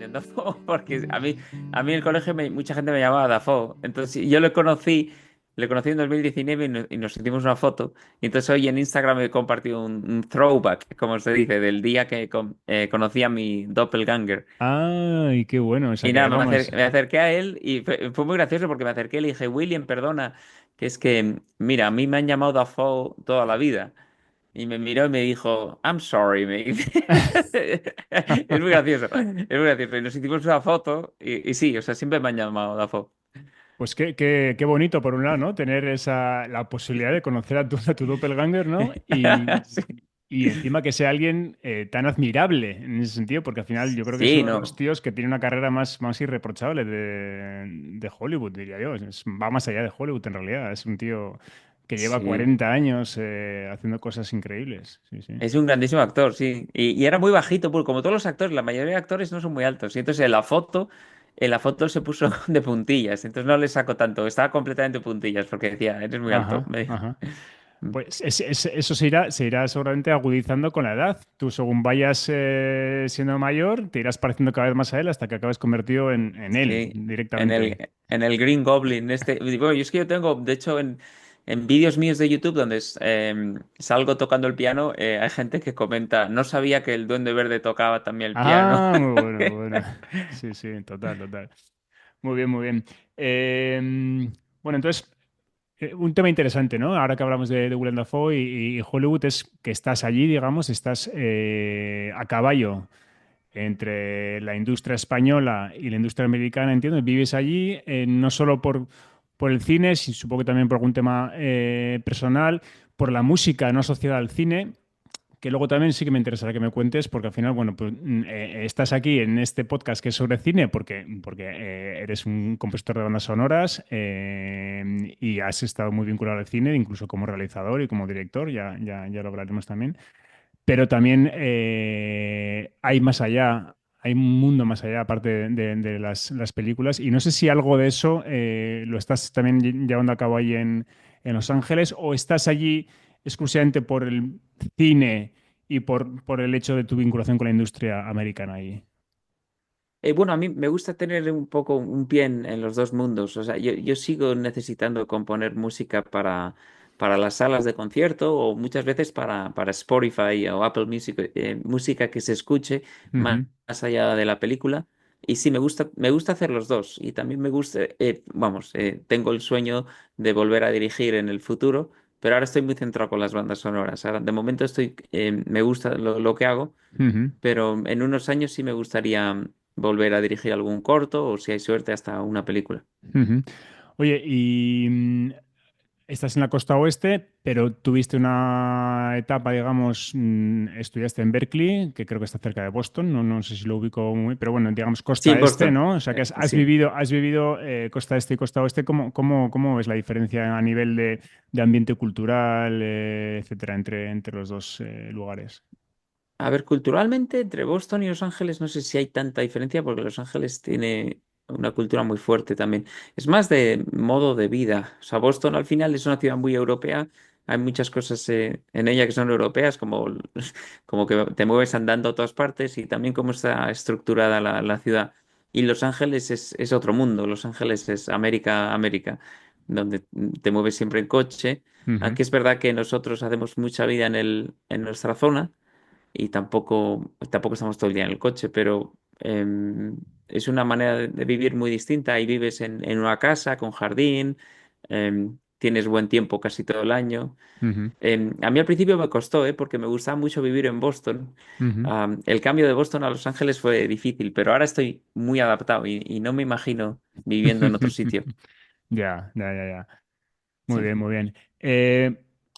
William Dafoe, porque a mí en el colegio mucha gente me llamaba Dafoe. Entonces yo le conocí en 2019 y nos hicimos una foto. Y entonces hoy en Instagram he compartido un throwback, como se dice, del día que conocí a mi doppelganger. Ay, qué bueno. O sea Y que, nada, me vamos. me acerqué a él y fue muy gracioso porque me acerqué y le dije, William, perdona, que es que, mira, a mí me han llamado Dafoe toda la vida. Y me miró y me dijo, I'm sorry, me dice. Es muy gracioso, es muy gracioso. Y nos hicimos una foto y sí, o sea, siempre me han llamado Dafoe. Pues qué bonito, por un lado, ¿no? Tener la posibilidad de conocer a tu doppelganger, ¿no? Sí, Y encima que sea alguien tan admirable en ese sentido, porque al final yo creo que es sí, uno de los no. tíos que tiene una carrera más irreprochable de Hollywood, diría yo. Va más allá de Hollywood, en realidad. Es un tío que lleva Sí. 40 años haciendo cosas increíbles. Sí, sí. Es un grandísimo actor, sí. Y era muy bajito, porque como todos los actores, la mayoría de actores no son muy altos. Y entonces en la foto él se puso de puntillas. Entonces no le sacó tanto. Estaba completamente de puntillas porque decía, eres muy alto. Ajá, Me dijo. ajá. Pues eso se irá seguramente agudizando con la edad. Tú, según vayas siendo mayor, te irás pareciendo cada vez más a él hasta que acabes convertido en él Sí, en directamente. el Green Goblin. Bueno, yo es que yo tengo, de hecho, en vídeos míos de YouTube donde salgo tocando el piano, hay gente que comenta, no sabía que el Duende Verde tocaba también el piano. Ah, muy bueno, muy bueno. Sí, sí, total, total. Muy bien, muy bien. Bueno, entonces, un tema interesante, ¿no? Ahora que hablamos de Willem Dafoe y Hollywood, es que estás allí, digamos, estás a caballo entre la industria española y la industria americana, entiendo. Vives allí, no solo por el cine, supongo que también por algún tema personal, por la música no asociada al cine, que luego también sí que me interesará que me cuentes, porque al final, bueno, pues estás aquí en este podcast que es sobre cine, porque eres un compositor de bandas sonoras y has estado muy vinculado al cine, incluso como realizador y como director, ya lo hablaremos también. Pero también hay más allá, hay un mundo más allá, aparte de las películas. Y no sé si algo de eso lo estás también llevando a cabo ahí en Los Ángeles o estás allí exclusivamente por el cine y por el hecho de tu vinculación con la industria americana ahí. Bueno, a mí me gusta tener un poco un pie en los dos mundos. O sea, yo sigo necesitando componer música para las salas de concierto o muchas veces para Spotify o Apple Music, música que se escuche más, Ujú, más allá de la película. Y sí, me gusta hacer los dos. Y también me gusta, vamos, tengo el sueño de volver a dirigir en el futuro, pero ahora estoy muy centrado con las bandas sonoras. Ahora, de momento me gusta lo que hago, ujú, pero en unos años sí me gustaría volver a dirigir algún corto o si hay suerte hasta una película. ujú. Oye, y estás en la costa oeste, pero tuviste una etapa, digamos, estudiaste en Berkeley, que creo que está cerca de Boston, no sé si lo ubico muy, pero bueno, digamos Sí, costa en este, Boston. ¿no? O sea que has Sí. vivido, costa este y costa oeste. ¿Cómo ves la diferencia a nivel de ambiente cultural, etcétera, entre los dos lugares? A ver, culturalmente entre Boston y Los Ángeles no sé si hay tanta diferencia porque Los Ángeles tiene una cultura muy fuerte también. Es más de modo de vida. O sea, Boston al final es una ciudad muy europea. Hay muchas cosas en ella que son europeas, como que te mueves andando a todas partes y también cómo está estructurada la ciudad. Y Los Ángeles es otro mundo. Los Ángeles es América, América, donde te mueves siempre en coche. Ujú, Aunque es verdad que nosotros hacemos mucha vida en nuestra zona y tampoco estamos todo el día en el coche, pero es una manera de vivir muy distinta. Ahí vives en una casa con jardín, tienes buen tiempo casi todo el año. ujú, A mí al principio me costó, porque me gustaba mucho vivir en Boston. ujú. El cambio de Boston a Los Ángeles fue difícil, pero ahora estoy muy adaptado y no me imagino viviendo en otro sitio. Ya, ya, ya, ya. Muy Sí. bien, muy bien.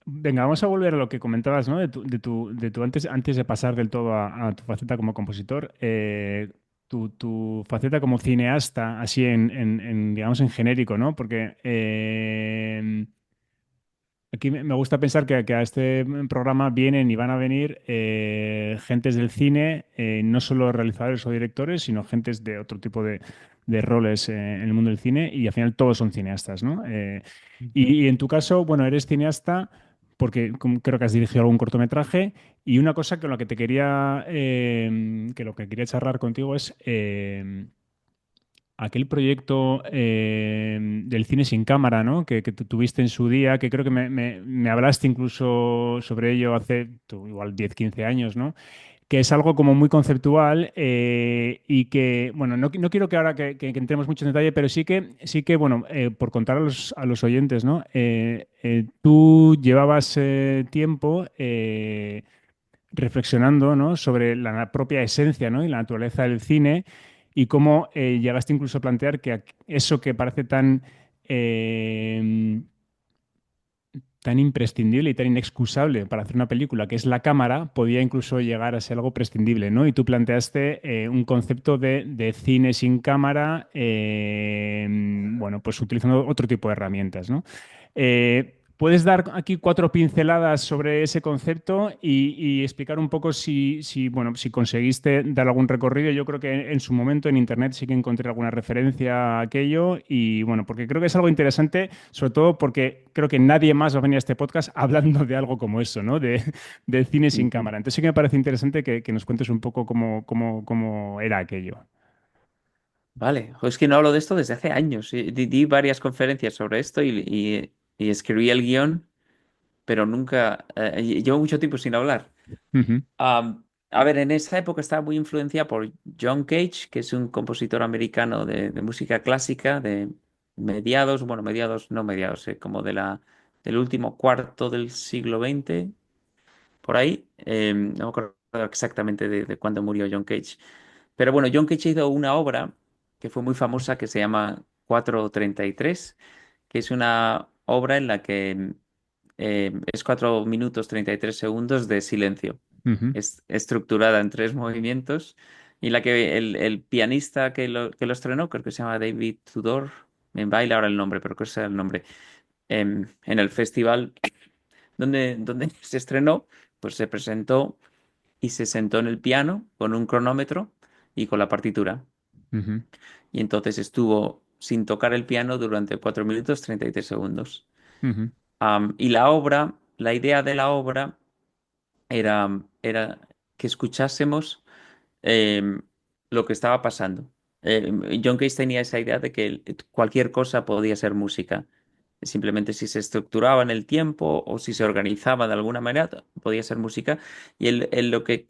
Venga, vamos a volver a lo que comentabas, ¿no? De tu antes de pasar del todo a tu faceta como compositor, tu faceta como cineasta, así digamos, en genérico, ¿no? Porque aquí me gusta pensar que a este programa vienen y van a venir gentes del cine, no solo realizadores o directores, sino gentes de otro tipo de roles en el mundo del cine y al final todos son cineastas, ¿no? Ujú. Y en tu caso, bueno, eres cineasta, porque creo que has dirigido algún cortometraje. Y una cosa con la que te quería, que lo que quería charlar contigo es aquel proyecto del cine sin cámara, ¿no? Que tú tuviste en su día, que creo que me hablaste incluso sobre ello hace igual 10 15 años, ¿no? Que es algo como muy conceptual y que, bueno, no quiero que ahora que entremos mucho en detalle, pero sí que bueno, por contar a los oyentes, ¿no? Tú llevabas tiempo reflexionando, ¿no? Sobre la propia esencia, ¿no? Y la naturaleza del cine y cómo llegaste incluso a plantear que eso que parece eh, tan imprescindible y tan inexcusable para hacer una película, que es la cámara, podía incluso llegar a ser algo prescindible, ¿no? Y tú planteaste un concepto de cine sin cámara, bueno, pues utilizando otro tipo de herramientas, ¿no? ¿Puedes dar aquí cuatro pinceladas sobre ese concepto y explicar un poco bueno, si conseguiste dar algún recorrido? Yo creo que en su momento en Internet sí que encontré alguna referencia a aquello y bueno, porque creo que es algo interesante, sobre todo porque creo que nadie más va a venir a este podcast hablando de algo como eso, ¿no? De cine sin Ujú. cámara. Entonces sí que me parece interesante que nos cuentes un poco cómo era aquello. Vale, jo, es que no hablo de esto desde hace años. Di varias conferencias sobre esto y escribí el guión, pero nunca, llevo mucho tiempo sin hablar. Ujú, A ver, en esa época estaba muy influenciada por John Cage, que es un compositor americano de música clásica de mediados, bueno, mediados, no mediados, como del último cuarto del siglo XX, por ahí. No me acuerdo exactamente de cuándo murió John Cage. Pero bueno, John Cage hizo una obra que fue muy famosa que se llama 4:33, que es una obra en la que es 4 minutos 33 segundos de silencio. ujú, Es estructurada en tres movimientos y la que el pianista que lo estrenó, creo que se llama David Tudor, me baila ahora el nombre, pero creo que ese era el nombre, en el festival donde se estrenó, pues se presentó y se sentó en el piano con un cronómetro y con la partitura. ujú, Y entonces estuvo sin tocar el piano durante 4 minutos 33 segundos. ujú, Y la obra, la idea de la obra era que escuchásemos lo que estaba pasando. John Cage tenía esa idea de que cualquier cosa podía ser música. Simplemente si se estructuraba en el tiempo o si se organizaba de alguna manera, podía ser música. Y él lo que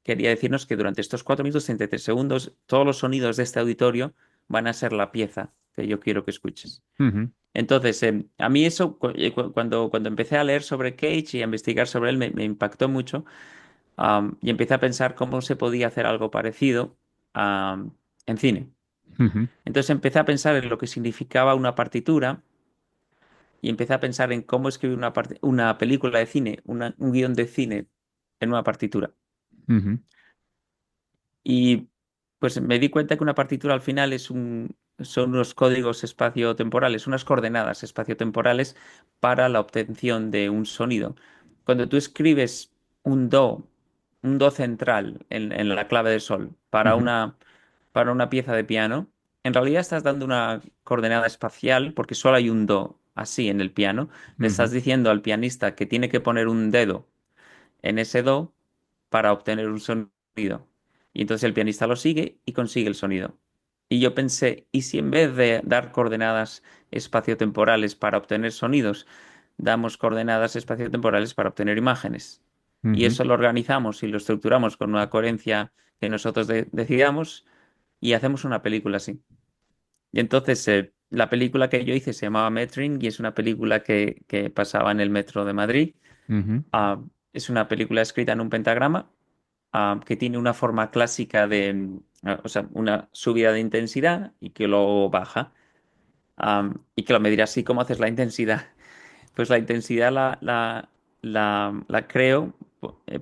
quería decirnos que durante estos 4 minutos 33 segundos, todos los sonidos de este auditorio van a ser la pieza que yo quiero que escuches. ujú, Entonces, a mí eso, cuando empecé a leer sobre Cage y a investigar sobre él, me impactó mucho, y empecé a pensar cómo se podía hacer algo parecido, en cine. ujú, Entonces empecé a pensar en lo que significaba una partitura y empecé a pensar en cómo escribir una película de cine, un guión de cine en una partitura. ujú, Y pues me di cuenta que una partitura al final son unos códigos espaciotemporales, unas coordenadas espaciotemporales para la obtención de un sonido. Cuando tú escribes un do, un do central en la clave de sol ujú, para una pieza de piano, en realidad estás dando una coordenada espacial porque solo hay un do así en el piano. Le ujú, estás diciendo al pianista que tiene que poner un dedo en ese do para obtener un sonido. Y entonces el pianista lo sigue y consigue el sonido. Y yo pensé, ¿y si en vez de dar coordenadas espaciotemporales para obtener sonidos, damos coordenadas espaciotemporales para obtener imágenes? Y ujú, eso lo organizamos y lo estructuramos con una coherencia que nosotros decidamos y hacemos una película así. Y entonces la película que yo hice se llamaba Metring y es una película que pasaba en el metro de Madrid. ujú, Ah, es una película escrita en un pentagrama, que tiene una forma clásica o sea, una subida de intensidad y que luego baja. Y que lo medirá así como haces la intensidad. Pues la intensidad la creo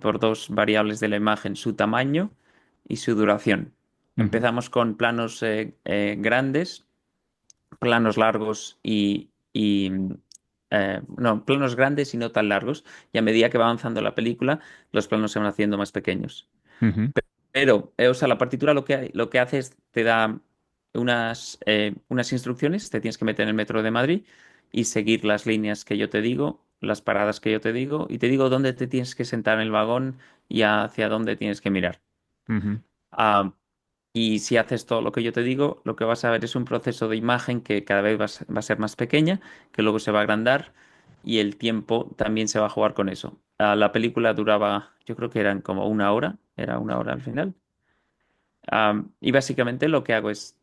por dos variables de la imagen, su tamaño y su duración. ujú, Empezamos con planos grandes, planos largos no, planos grandes y no tan largos. Y a medida que va avanzando la película, los planos se van haciendo más pequeños. ujú, Pero, o sea, la partitura lo que hace es te da unas instrucciones, te tienes que meter en el metro de Madrid y seguir las líneas que yo te digo las paradas que yo te digo y te digo dónde te tienes que sentar en el vagón y hacia dónde tienes que mirar. Ujú, Ah, y si haces todo lo que yo te digo, lo que vas a ver es un proceso de imagen que cada vez va a ser más pequeña, que luego se va a agrandar y el tiempo también se va a jugar con eso. La película duraba, yo creo que eran como una hora, era una hora al final. Y básicamente lo que hago es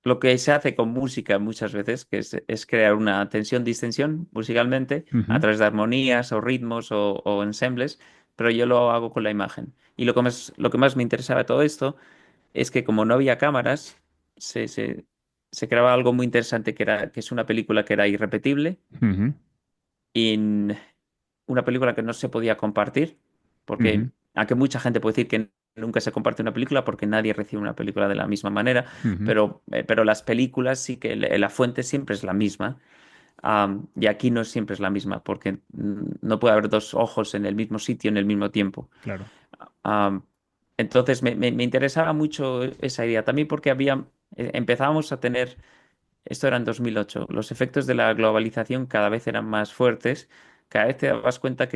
lo que se hace con música muchas veces, que es crear una tensión-distensión musicalmente a ujú, través de armonías o ritmos o ensembles, pero yo lo hago con la imagen. Y lo que más me interesaba de todo esto es que como no había cámaras, se, se, se creaba algo muy interesante que es una película que era irrepetible ujú, y una película que no se podía compartir, ujú, porque aunque mucha gente puede decir que nunca se comparte una película porque nadie recibe una película de la misma manera, ujú, pero las películas sí que la fuente siempre es la misma. Y aquí no siempre es la misma, porque no puede haber dos ojos en el mismo sitio en el mismo tiempo. claro. Am, entonces me interesaba mucho esa idea, también porque empezábamos a tener, esto era en 2008, los efectos de la globalización cada vez eran más fuertes, cada vez te dabas cuenta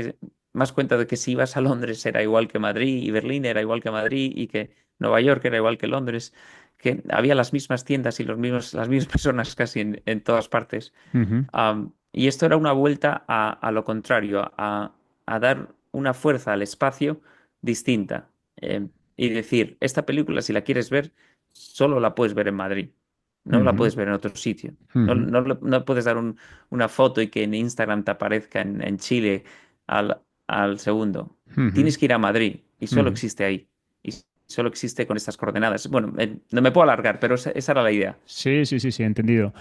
más cuenta de que si ibas a Londres era igual que Madrid y Berlín era igual que Madrid y que Nueva York era igual que Londres, que había las mismas tiendas y las mismas personas casi en todas partes. Ujú, Y esto era una vuelta a lo contrario, a dar una fuerza al espacio distinta. Y decir, esta película, si la quieres ver, solo la puedes ver en Madrid, no la ujú, puedes ver en otro sitio. No, ujú, no puedes dar una foto y que en Instagram te aparezca en Chile al segundo. ujú, Tienes que ir a Madrid y solo ujú. existe ahí. Y solo existe con estas coordenadas. Bueno, no me puedo alargar, pero esa era la idea. Sí, sí, sí, sí, entendido.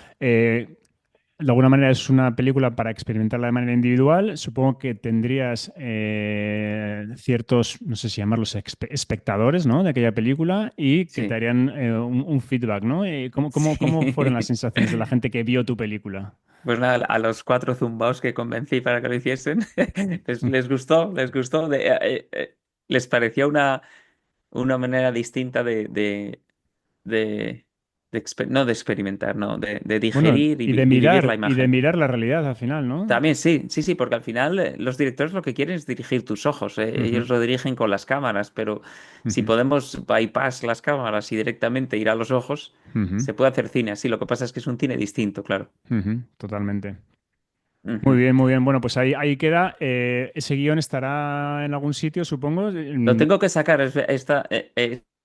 De alguna manera es una película para experimentarla de manera individual. Supongo que tendrías ciertos, no sé si llamarlos espectadores, ¿no? De aquella película y que te Sí. harían un feedback, ¿no? ¿Cómo fueron las Sí. sensaciones de la gente que vio tu película? Pues nada, a los cuatro zumbaos que convencí para que lo hiciesen, les gustó, les pareció una manera distinta de, no de experimentar, no, de Bueno, digerir y vivir la y de imagen. mirar la realidad al final, ¿no? También sí, sí, sí, porque al final los directores lo que quieren es dirigir tus ojos, Ujú, ellos lo dirigen con las cámaras, pero si ujú, podemos bypass las cámaras y directamente ir a los ojos, ujú, se puede hacer cine así, lo que pasa es que es un cine distinto, claro. ujú, totalmente. Muy Ujú. bien, muy bien. Bueno, pues ahí queda. Ese guión estará en algún sitio, supongo. Lo tengo que sacar.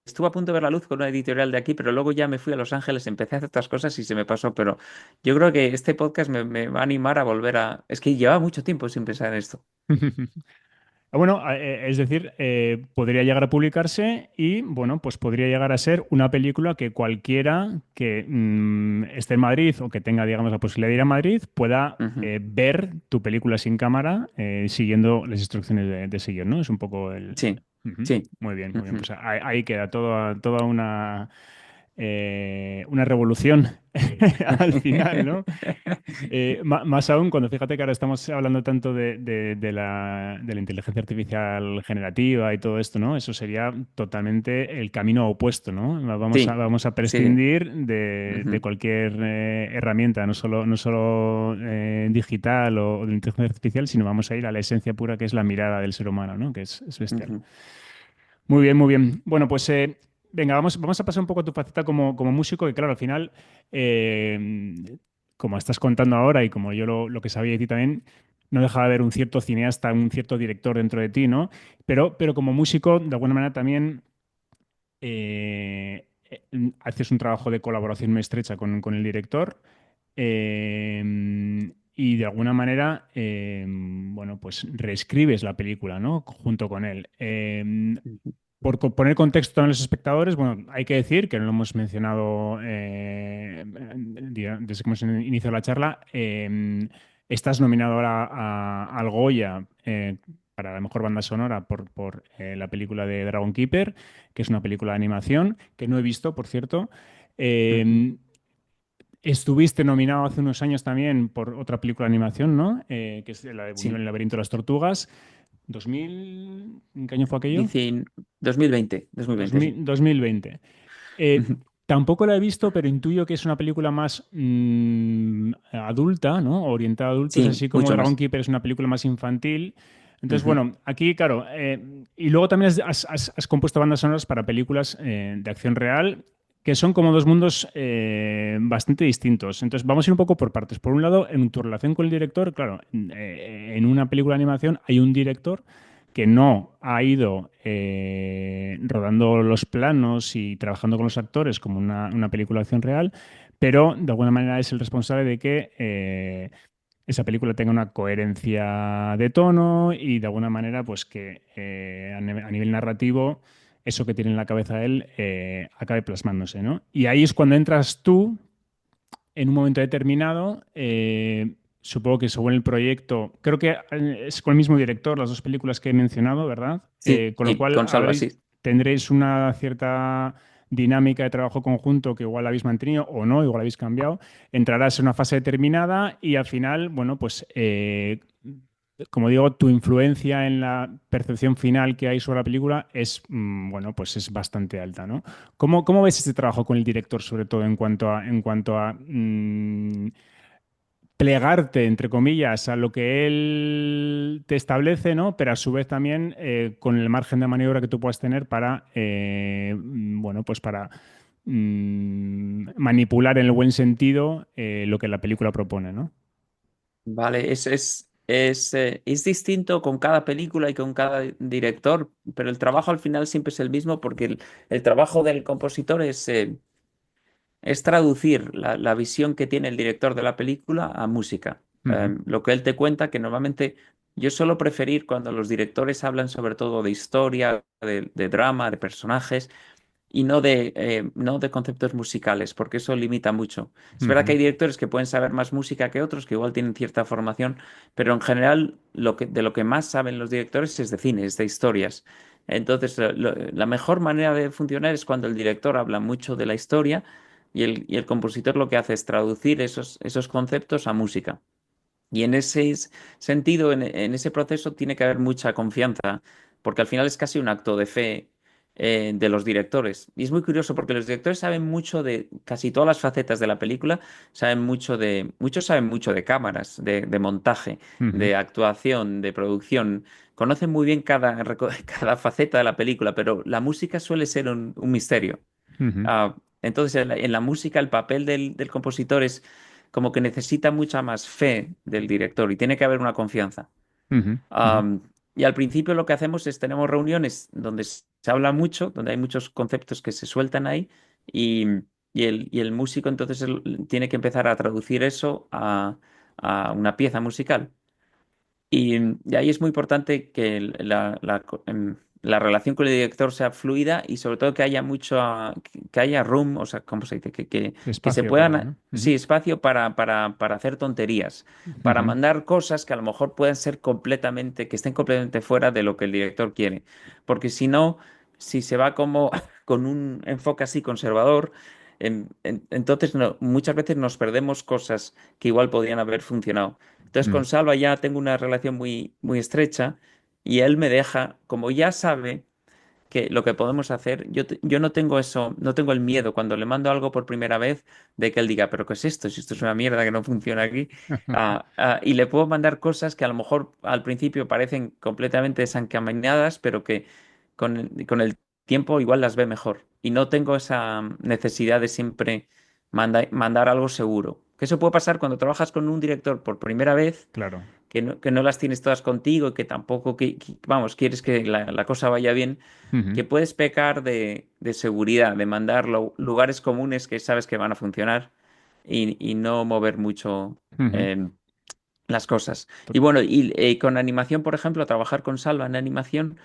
Estuve a punto de ver la luz con una editorial de aquí, pero luego ya me fui a Los Ángeles, empecé a hacer otras cosas y se me pasó. Pero yo creo que este podcast me va a animar a volver a... Es que llevaba mucho tiempo sin pensar en esto. Bueno, es decir, podría llegar a publicarse y, bueno, pues podría llegar a ser una película que cualquiera que esté en Madrid o que tenga, digamos, la posibilidad de ir a Madrid pueda Ujú, ver tu película sin cámara siguiendo las instrucciones de ese guión, ¿no? Es un poco el... sí, Ujú. sí. Muy bien, muy bien. Ujú. Pues ahí queda toda una revolución al final, ¿no? Más aún cuando fíjate que ahora estamos hablando tanto de la inteligencia artificial generativa y todo esto, ¿no? Eso sería totalmente el camino opuesto, ¿no? Sí, Vamos a sí. prescindir de Ujú, cualquier herramienta, no solo digital o de inteligencia artificial, sino vamos a ir a la esencia pura que es la mirada del ser humano, ¿no? Que es bestial. ujú, Muy bien, muy bien. Bueno, pues venga, vamos a pasar un poco a tu faceta como músico, que claro, al final, eh, como estás contando ahora y como yo lo que sabía de ti también, no deja de haber un cierto cineasta, un cierto director dentro de ti, ¿no? Pero como músico, de alguna manera también haces un trabajo de colaboración muy estrecha con el director. Y de alguna manera, bueno, pues reescribes la película, ¿no? Junto con él. ujú, Poner contexto a los espectadores, bueno, hay que decir que no lo hemos mencionado desde que hemos iniciado la charla. Estás nominado ahora al Goya para la mejor banda sonora por la película de Dragon Keeper, que es una película de animación que no he visto, por cierto. ujú. Eh, Estuviste nominado hace unos años también por otra película de animación, ¿no? Que es la de Buñuel en Sí. el laberinto de las tortugas. 2000, ¿en qué año fue aquello? Dice 2020, 2020, sí. 2020. Tampoco la he visto, pero intuyo que es una película más adulta, ¿no? Orientada a adultos, Sí, así como mucho Dragon más. Keeper es una película más infantil. Entonces, Ujú. bueno, aquí, claro, y luego también has compuesto bandas sonoras para películas de acción real, que son como dos mundos bastante distintos. Entonces, vamos a ir un poco por partes. Por un lado, en tu relación con el director, claro, en una película de animación hay un director que no ha ido rodando los planos y trabajando con los actores como una película de acción real, pero de alguna manera es el responsable de que esa película tenga una coherencia de tono y de alguna manera pues que a nivel narrativo eso que tiene en la cabeza él acabe plasmándose, ¿no? Y ahí es cuando entras tú en un momento determinado. Supongo que según el proyecto, creo que es con el mismo director las dos películas que he mencionado, ¿verdad? Sí, Con lo cual con Salva, sí. tendréis una cierta dinámica de trabajo conjunto que igual habéis mantenido o no, igual habéis cambiado. Entrarás en una fase determinada y al final, bueno, pues como digo, tu influencia en la percepción final que hay sobre la película es, bueno, pues es bastante alta, ¿no? ¿Cómo ves este trabajo con el director, sobre todo en cuanto a plegarte, entre comillas, a lo que él te establece, ¿no? Pero a su vez también con el margen de maniobra que tú puedas tener para, bueno, pues para manipular en el buen sentido lo que la película propone, ¿no? Vale, es distinto con cada película y con cada director, pero el trabajo al final siempre es el mismo porque el trabajo del compositor es traducir la visión que tiene el director de la película a música. Ujú, Lo que él te cuenta, que normalmente yo suelo preferir cuando los directores hablan sobre todo de historia, de drama, de personajes y no de conceptos musicales, porque eso limita mucho. Es verdad que ujú, hay directores que pueden saber más música que otros, que igual tienen cierta formación, pero en general de lo que más saben los directores es de cine, es de historias. Entonces, la mejor manera de funcionar es cuando el director habla mucho de la historia y el compositor lo que hace es traducir esos conceptos a música. Y en ese sentido, en ese proceso, tiene que haber mucha confianza, porque al final es casi un acto de fe de los directores. Y es muy curioso porque los directores saben mucho de casi todas las facetas de la película, muchos saben mucho de cámaras, de montaje, ujú, de actuación, de producción. Conocen muy bien cada faceta de la película, pero la música suele ser un misterio. ujú, Entonces, en la música, el papel del compositor es como que necesita mucha más fe del director y tiene que haber una confianza. ujú, ujú, Am, y al principio lo que hacemos es tenemos reuniones donde se habla mucho, donde hay muchos conceptos que se sueltan ahí y, y el músico entonces tiene que empezar a traducir eso a una pieza musical. Y ahí es muy importante que la relación con el director sea fluida y sobre todo que haya que haya room, o sea, ¿cómo se dice? Que se espacio para, puedan, ¿no? Ujú, sí, espacio para hacer tonterías, para ujú, mandar cosas que a lo mejor puedan ser que estén completamente fuera de lo que el director quiere. Porque si no, si se va como con un enfoque así conservador, entonces muchas veces nos perdemos cosas que igual podrían haber funcionado. Entonces ujú, con Salva ya tengo una relación muy estrecha y él me deja, como ya sabe que lo que podemos hacer, yo no tengo eso, no tengo el miedo cuando le mando algo por primera vez de que él diga, pero ¿qué es esto? Si esto es una mierda que no funciona aquí. Y le puedo mandar cosas que a lo mejor al principio parecen completamente desencaminadas, pero que con el tiempo igual las ve mejor. Y no tengo esa necesidad de siempre mandar algo seguro. Que eso puede pasar cuando trabajas con un director por primera vez claro. que no las tienes todas contigo y que tampoco, vamos, quieres que la cosa vaya bien, Ujú, que puedes pecar de seguridad, de mandar lugares comunes que sabes que van a funcionar y no mover mucho ujú. eh, las cosas. Y bueno, con animación, por ejemplo, trabajar con Salva en animación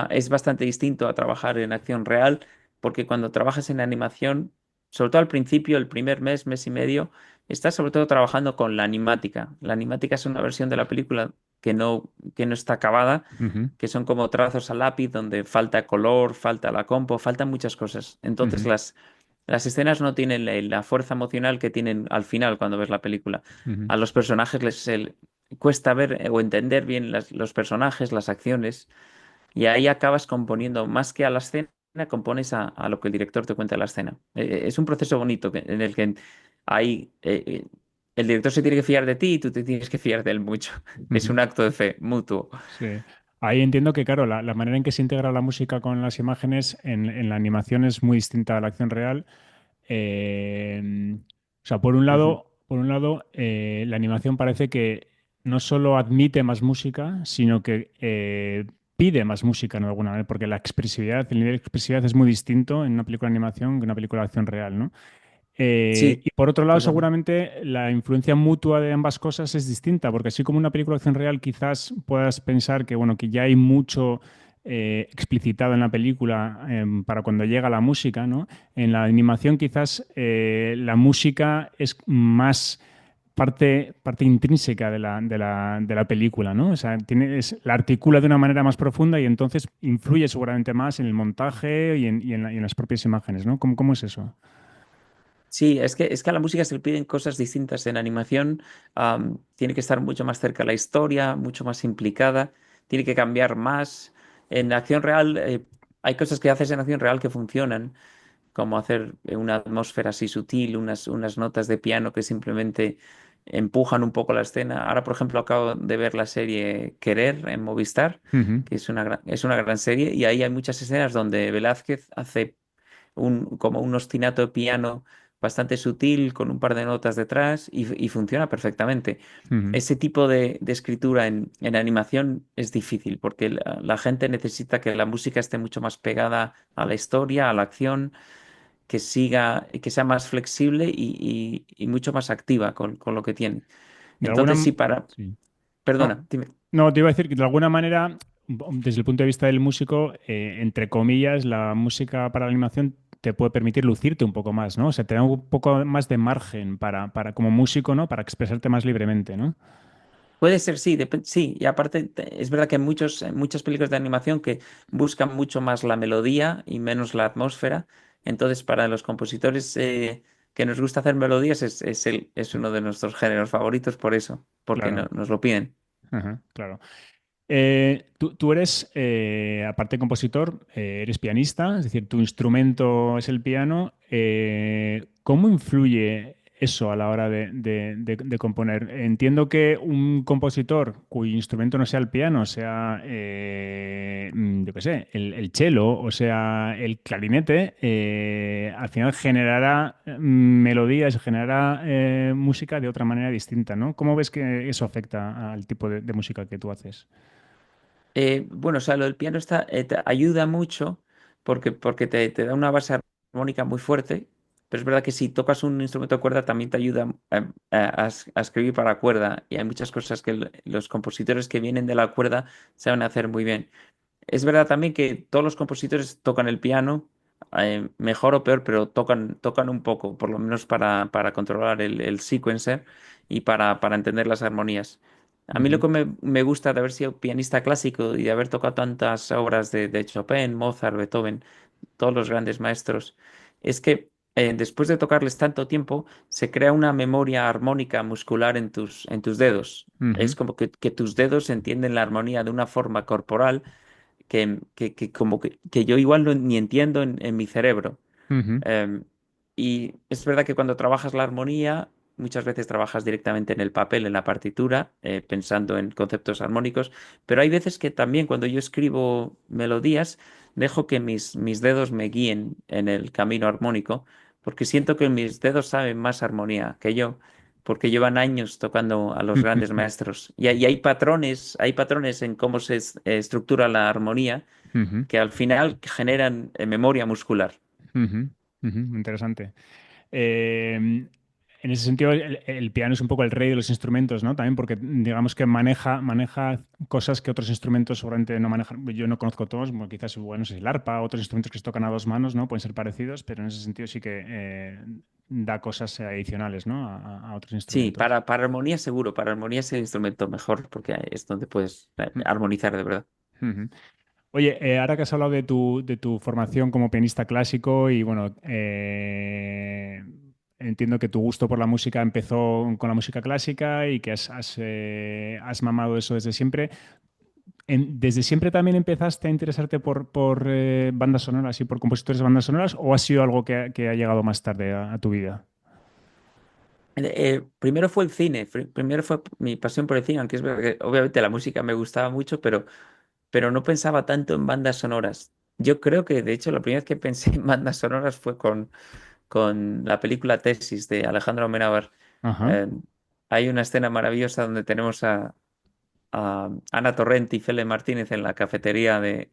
es bastante distinto a trabajar en acción real, porque cuando trabajas en animación, sobre todo al principio, el primer mes, mes y medio, estás sobre todo trabajando con la animática. La animática es una versión de la película que no está acabada, Ujú, que son como trazos a lápiz donde falta color, falta la compo, faltan muchas cosas. Entonces ujú, las escenas no tienen la fuerza emocional que tienen al final cuando ves la película. ujú, A los personajes cuesta ver o entender bien los personajes, las acciones. Y ahí acabas componiendo más que a la escena, compones a lo que el director te cuenta en la escena. Es un proceso bonito en el que hay, el director se tiene que fiar de ti y tú te tienes que fiar de él mucho. Es Ujú. un acto de fe mutuo. Sí. Ahí entiendo que, claro, la manera en que se integra la música con las imágenes en la animación es muy distinta a la acción real. O sea, Ujú. por un lado, la animación parece que no solo admite más música, sino que pide más música en alguna manera, porque la expresividad, el nivel de expresividad es muy distinto en una película de animación que en una película de acción real, ¿no? Sí, Y por otro lado, totalmente. seguramente la influencia mutua de ambas cosas es distinta, porque así como una película de acción real quizás puedas pensar que, bueno, que ya hay mucho explicitado en la película para cuando llega la música, ¿no? En la animación quizás la música es más parte intrínseca de la película, ¿no? O sea, la articula de una manera más profunda y entonces influye seguramente más en el montaje y en las propias imágenes, ¿no? ¿Cómo es eso? Sí, es que a la música se le piden cosas distintas. En animación, tiene que estar mucho más cerca de la historia, mucho más implicada, tiene que cambiar más. En acción real, hay cosas que haces en acción real que funcionan, como hacer una atmósfera así sutil, unas notas de piano que simplemente empujan un poco la escena. Ahora, por ejemplo, acabo de ver la serie Querer en Movistar, Ujú, que es una gran serie, y ahí hay muchas escenas donde Velázquez hace como un ostinato de piano bastante sutil, con un par de notas detrás, y funciona perfectamente. ujú. Ese tipo de escritura en animación es difícil, porque la gente necesita que la música esté mucho más pegada a la historia, a la acción, que siga, que sea más flexible y mucho más activa con lo que tiene. De alguna... Entonces, sí, para... Sí. No, Perdona, dime. no, te iba a decir que de alguna manera, desde el punto de vista del músico, entre comillas, la música para la animación te puede permitir lucirte un poco más, ¿no? O sea, te da un poco más de margen como músico, ¿no? Para expresarte más libremente, ¿no? Puede ser, sí, sí, y aparte es verdad que hay muchas películas de animación que buscan mucho más la melodía y menos la atmósfera. Entonces, para los compositores que nos gusta hacer melodías, es uno de nuestros géneros favoritos por eso, porque Claro. nos lo piden. Ajá, claro. Tú eres, aparte de compositor, eres pianista, es decir, tu instrumento es el piano. ¿Cómo influye eso a la hora de componer? Entiendo que un compositor cuyo instrumento no sea el piano, sea, yo qué sé, el cello o sea el clarinete, al final generará melodías, generará música de otra manera distinta, ¿no? ¿Cómo ves que eso afecta al tipo de música que tú haces? Bueno, o sea, lo del piano te ayuda mucho porque te da una base armónica muy fuerte, pero es verdad que si tocas un instrumento de cuerda también te ayuda a escribir para cuerda, y hay muchas cosas que los compositores que vienen de la cuerda saben hacer muy bien. Es verdad también que todos los compositores tocan el piano, mejor o peor, pero tocan un poco, por lo menos para controlar el sequencer y para entender las armonías. A mí lo Ujú, que me gusta de haber sido pianista clásico y de haber tocado tantas obras de Chopin, Mozart, Beethoven, todos los grandes maestros, es que después de tocarles tanto tiempo, se crea una memoria armónica muscular en tus dedos. ujú, Es como que tus dedos entienden la armonía de una forma corporal que como que yo igual ni entiendo en mi cerebro. ujú, Em, y es verdad que cuando trabajas la armonía, muchas veces trabajas directamente en el papel, en la partitura, pensando en conceptos armónicos, pero hay veces que también cuando yo escribo melodías, dejo que mis dedos me guíen en el camino armónico, porque siento que mis dedos saben más armonía que yo, porque llevan años tocando a los grandes maestros. Y hay patrones en cómo se estructura la armonía ujú, que al final generan memoria muscular. ujú, ujú. Interesante. Eh, en ese sentido, el piano es un poco el rey de los instrumentos, ¿no? También porque digamos que maneja cosas que otros instrumentos seguramente no manejan. Yo no conozco todos, bueno, quizás, bueno, no sé, el arpa, otros instrumentos que se tocan a dos manos, ¿no? Pueden ser parecidos, pero en ese sentido sí que da cosas adicionales, ¿no? A otros Sí, instrumentos. para armonía seguro, para armonía es el instrumento mejor porque es donde puedes armonizar de verdad. Ujú. Oye, ahora que has hablado de tu formación como pianista clásico y bueno, entiendo que tu gusto por la música empezó con la música clásica y que has mamado eso desde siempre. ¿Desde siempre también empezaste a interesarte por bandas sonoras y por compositores de bandas sonoras o ha sido algo que ha llegado más tarde a tu vida? Primero fue el cine, primero fue mi pasión por el cine, aunque es verdad que obviamente la música me gustaba mucho, pero no pensaba tanto en bandas sonoras. Yo creo que, de hecho, la primera vez que pensé en bandas sonoras fue con la película Tesis de Alejandro Amenábar. Ajá. Eh, Hay una escena maravillosa donde tenemos a Ana Torrent y Fele Martínez en la cafetería de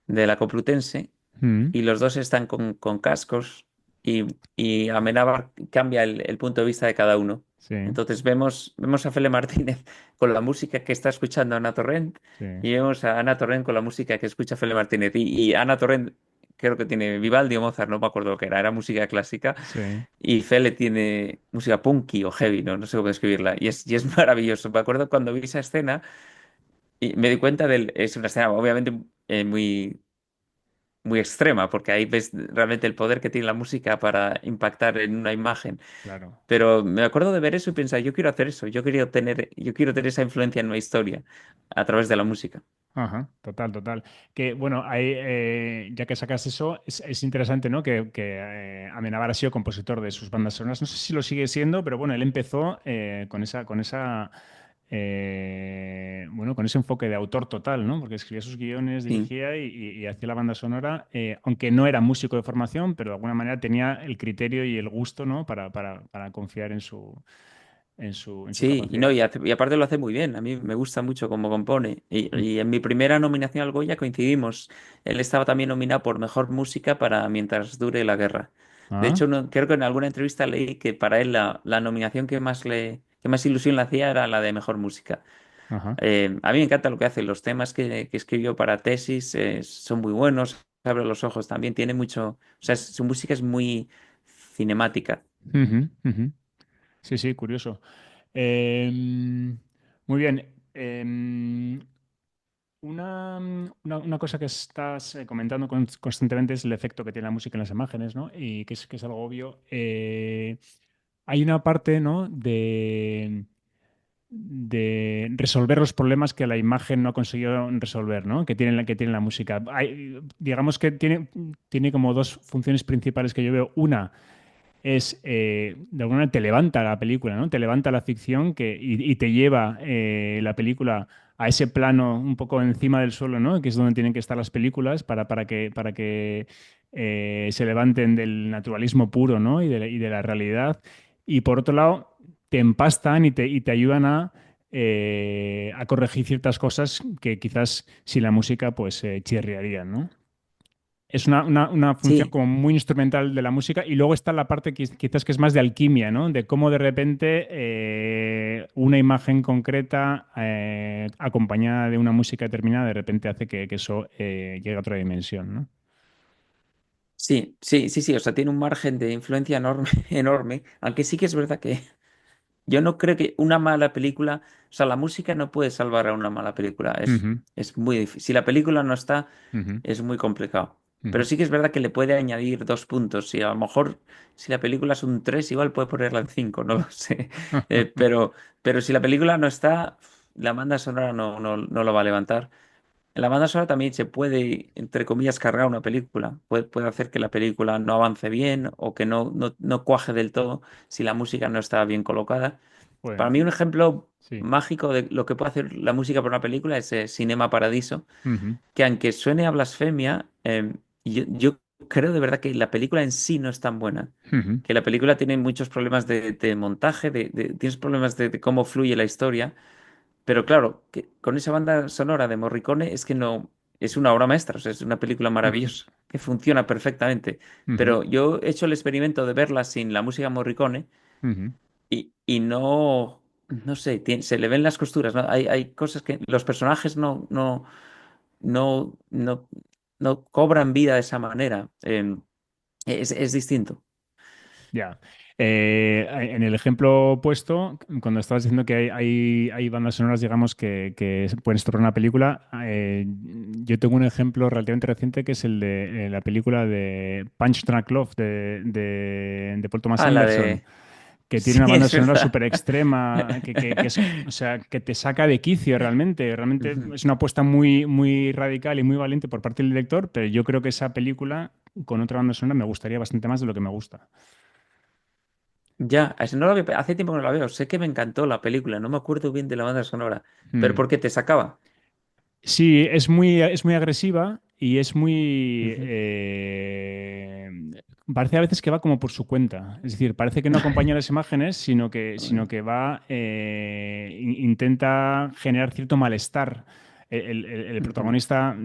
la Complutense Mm, y los dos están con cascos y Amenábar cambia el punto de vista de cada uno. sí, Entonces vemos a Fele Martínez con la música que está escuchando Ana Torrent sí, y vemos a Ana Torrent con la música que escucha Fele Martínez. Y Ana Torrent creo que tiene Vivaldi o Mozart, no me acuerdo lo que era música clásica sí. y Fele tiene música punky o heavy, no sé cómo describirla. Y es maravilloso. Me acuerdo cuando vi esa escena y me di cuenta es una escena obviamente muy extrema, porque ahí ves realmente el poder que tiene la música para impactar en una imagen. Claro. Pero me acuerdo de ver eso y pensar, yo quiero hacer eso, yo quiero tener esa influencia en una historia a través de la música. Ajá, total, total. Que bueno, ahí, ya que sacas eso, es interesante, ¿no? Que Amenábar ha sido compositor de sus bandas sonoras. No sé si lo sigue siendo, pero bueno, él empezó bueno, con ese enfoque de autor total, ¿no? Porque escribía sus guiones, Sí, dirigía y hacía la banda sonora, aunque no era músico de formación, pero de alguna manera tenía el criterio y el gusto, ¿no? Para confiar en su sí, y no, capacidad. y aparte lo hace muy bien, a mí me gusta mucho cómo compone. Y en mi primera nominación al Goya coincidimos, él estaba también nominado por Mejor Música para Mientras dure la guerra. De Ah, hecho, creo que en alguna entrevista leí que para él la nominación que más ilusión le hacía era la de Mejor Música. ajá. A mí me encanta lo que hace. Los temas que escribió para Tesis son muy buenos. Abre los ojos también. Tiene mucho. O sea, su música es muy cinemática. Ujú, ujú. Sí, sí, curioso. Muy bien. Una cosa que estás comentando constantemente es el efecto que tiene la música en las imágenes, ¿no? Y que es algo obvio. Hay una parte, ¿no? de resolver los problemas que la imagen no ha conseguido resolver, ¿no? Que tiene la música. Digamos que tiene como dos funciones principales que yo veo. Una de alguna manera te levanta la película, ¿no? Te levanta la ficción y te lleva la película a ese plano un poco encima del suelo, ¿no? Que es donde tienen que estar las películas para que se levanten del naturalismo puro, ¿no? Y de la realidad. Y por otro lado, te empastan y te ayudan a corregir ciertas cosas que quizás sin la música pues chirriarían, ¿no? Es una función Sí, como muy instrumental de la música y luego está la parte quizás que es más de alquimia, ¿no? De cómo de repente una imagen concreta acompañada de una música determinada de repente hace que eso llegue a otra dimensión, ¿no? sí, sí, sí, sí. O sea, tiene un margen de influencia enorme, enorme. Aunque sí que es verdad que yo no creo que una mala película. O sea, la música no puede salvar a una mala película. Ujú, Es muy difícil. Si la película no está, ujú, es muy complicado. Pero ujú. sí que es verdad que le puede añadir 2 puntos. Y a lo mejor, si la película es un 3 igual puede ponerla en 5, no lo sé. Pero si la película no está, la banda sonora no lo va a levantar. En la banda sonora también se puede, entre comillas, cargar una película. Puede hacer que la película no avance bien o que no cuaje del todo si la música no está bien colocada. Bueno, Para mí un ejemplo sí. mágico de lo que puede hacer la música para una película es Cinema Paradiso, Ujú, que aunque suene a blasfemia, yo creo de verdad que la película en sí no es tan buena. ujú, Que la película tiene muchos problemas de montaje, tienes problemas de cómo fluye la historia, pero claro, que con esa banda sonora de Morricone es que no, es una obra maestra, o sea, es una película ujú, maravillosa, que funciona perfectamente. ujú, Pero yo he hecho el experimento de verla sin la música Morricone ujú, y no sé, se le ven las costuras, ¿no? Hay cosas que los personajes no, no, no cobran vida de esa manera. Es distinto. ya. En el ejemplo opuesto, cuando estabas diciendo que hay bandas sonoras, digamos, que pueden estropear una película, yo tengo un ejemplo relativamente reciente que es el de la película de Punch Drunk Love de Paul Thomas Ah, la Anderson. de... que tiene Sí, una banda es sonora verdad. súper extrema, que es, o sea, que te saca de quicio realmente. Realmente Ujú. es una apuesta muy, muy radical y muy valiente por parte del director, pero yo creo que esa película con otra banda sonora me gustaría bastante más de lo que me gusta. Ya, no lo hace tiempo que no la veo. Sé que me encantó la película, no me acuerdo bien de la banda sonora, pero Mm. ¿por qué te sacaba? Sí, es muy agresiva y es muy... Ujú. parece a veces que va como por su cuenta. Es decir, parece que no acompaña las imágenes, sino que va... intenta generar cierto malestar. El Ujú. protagonista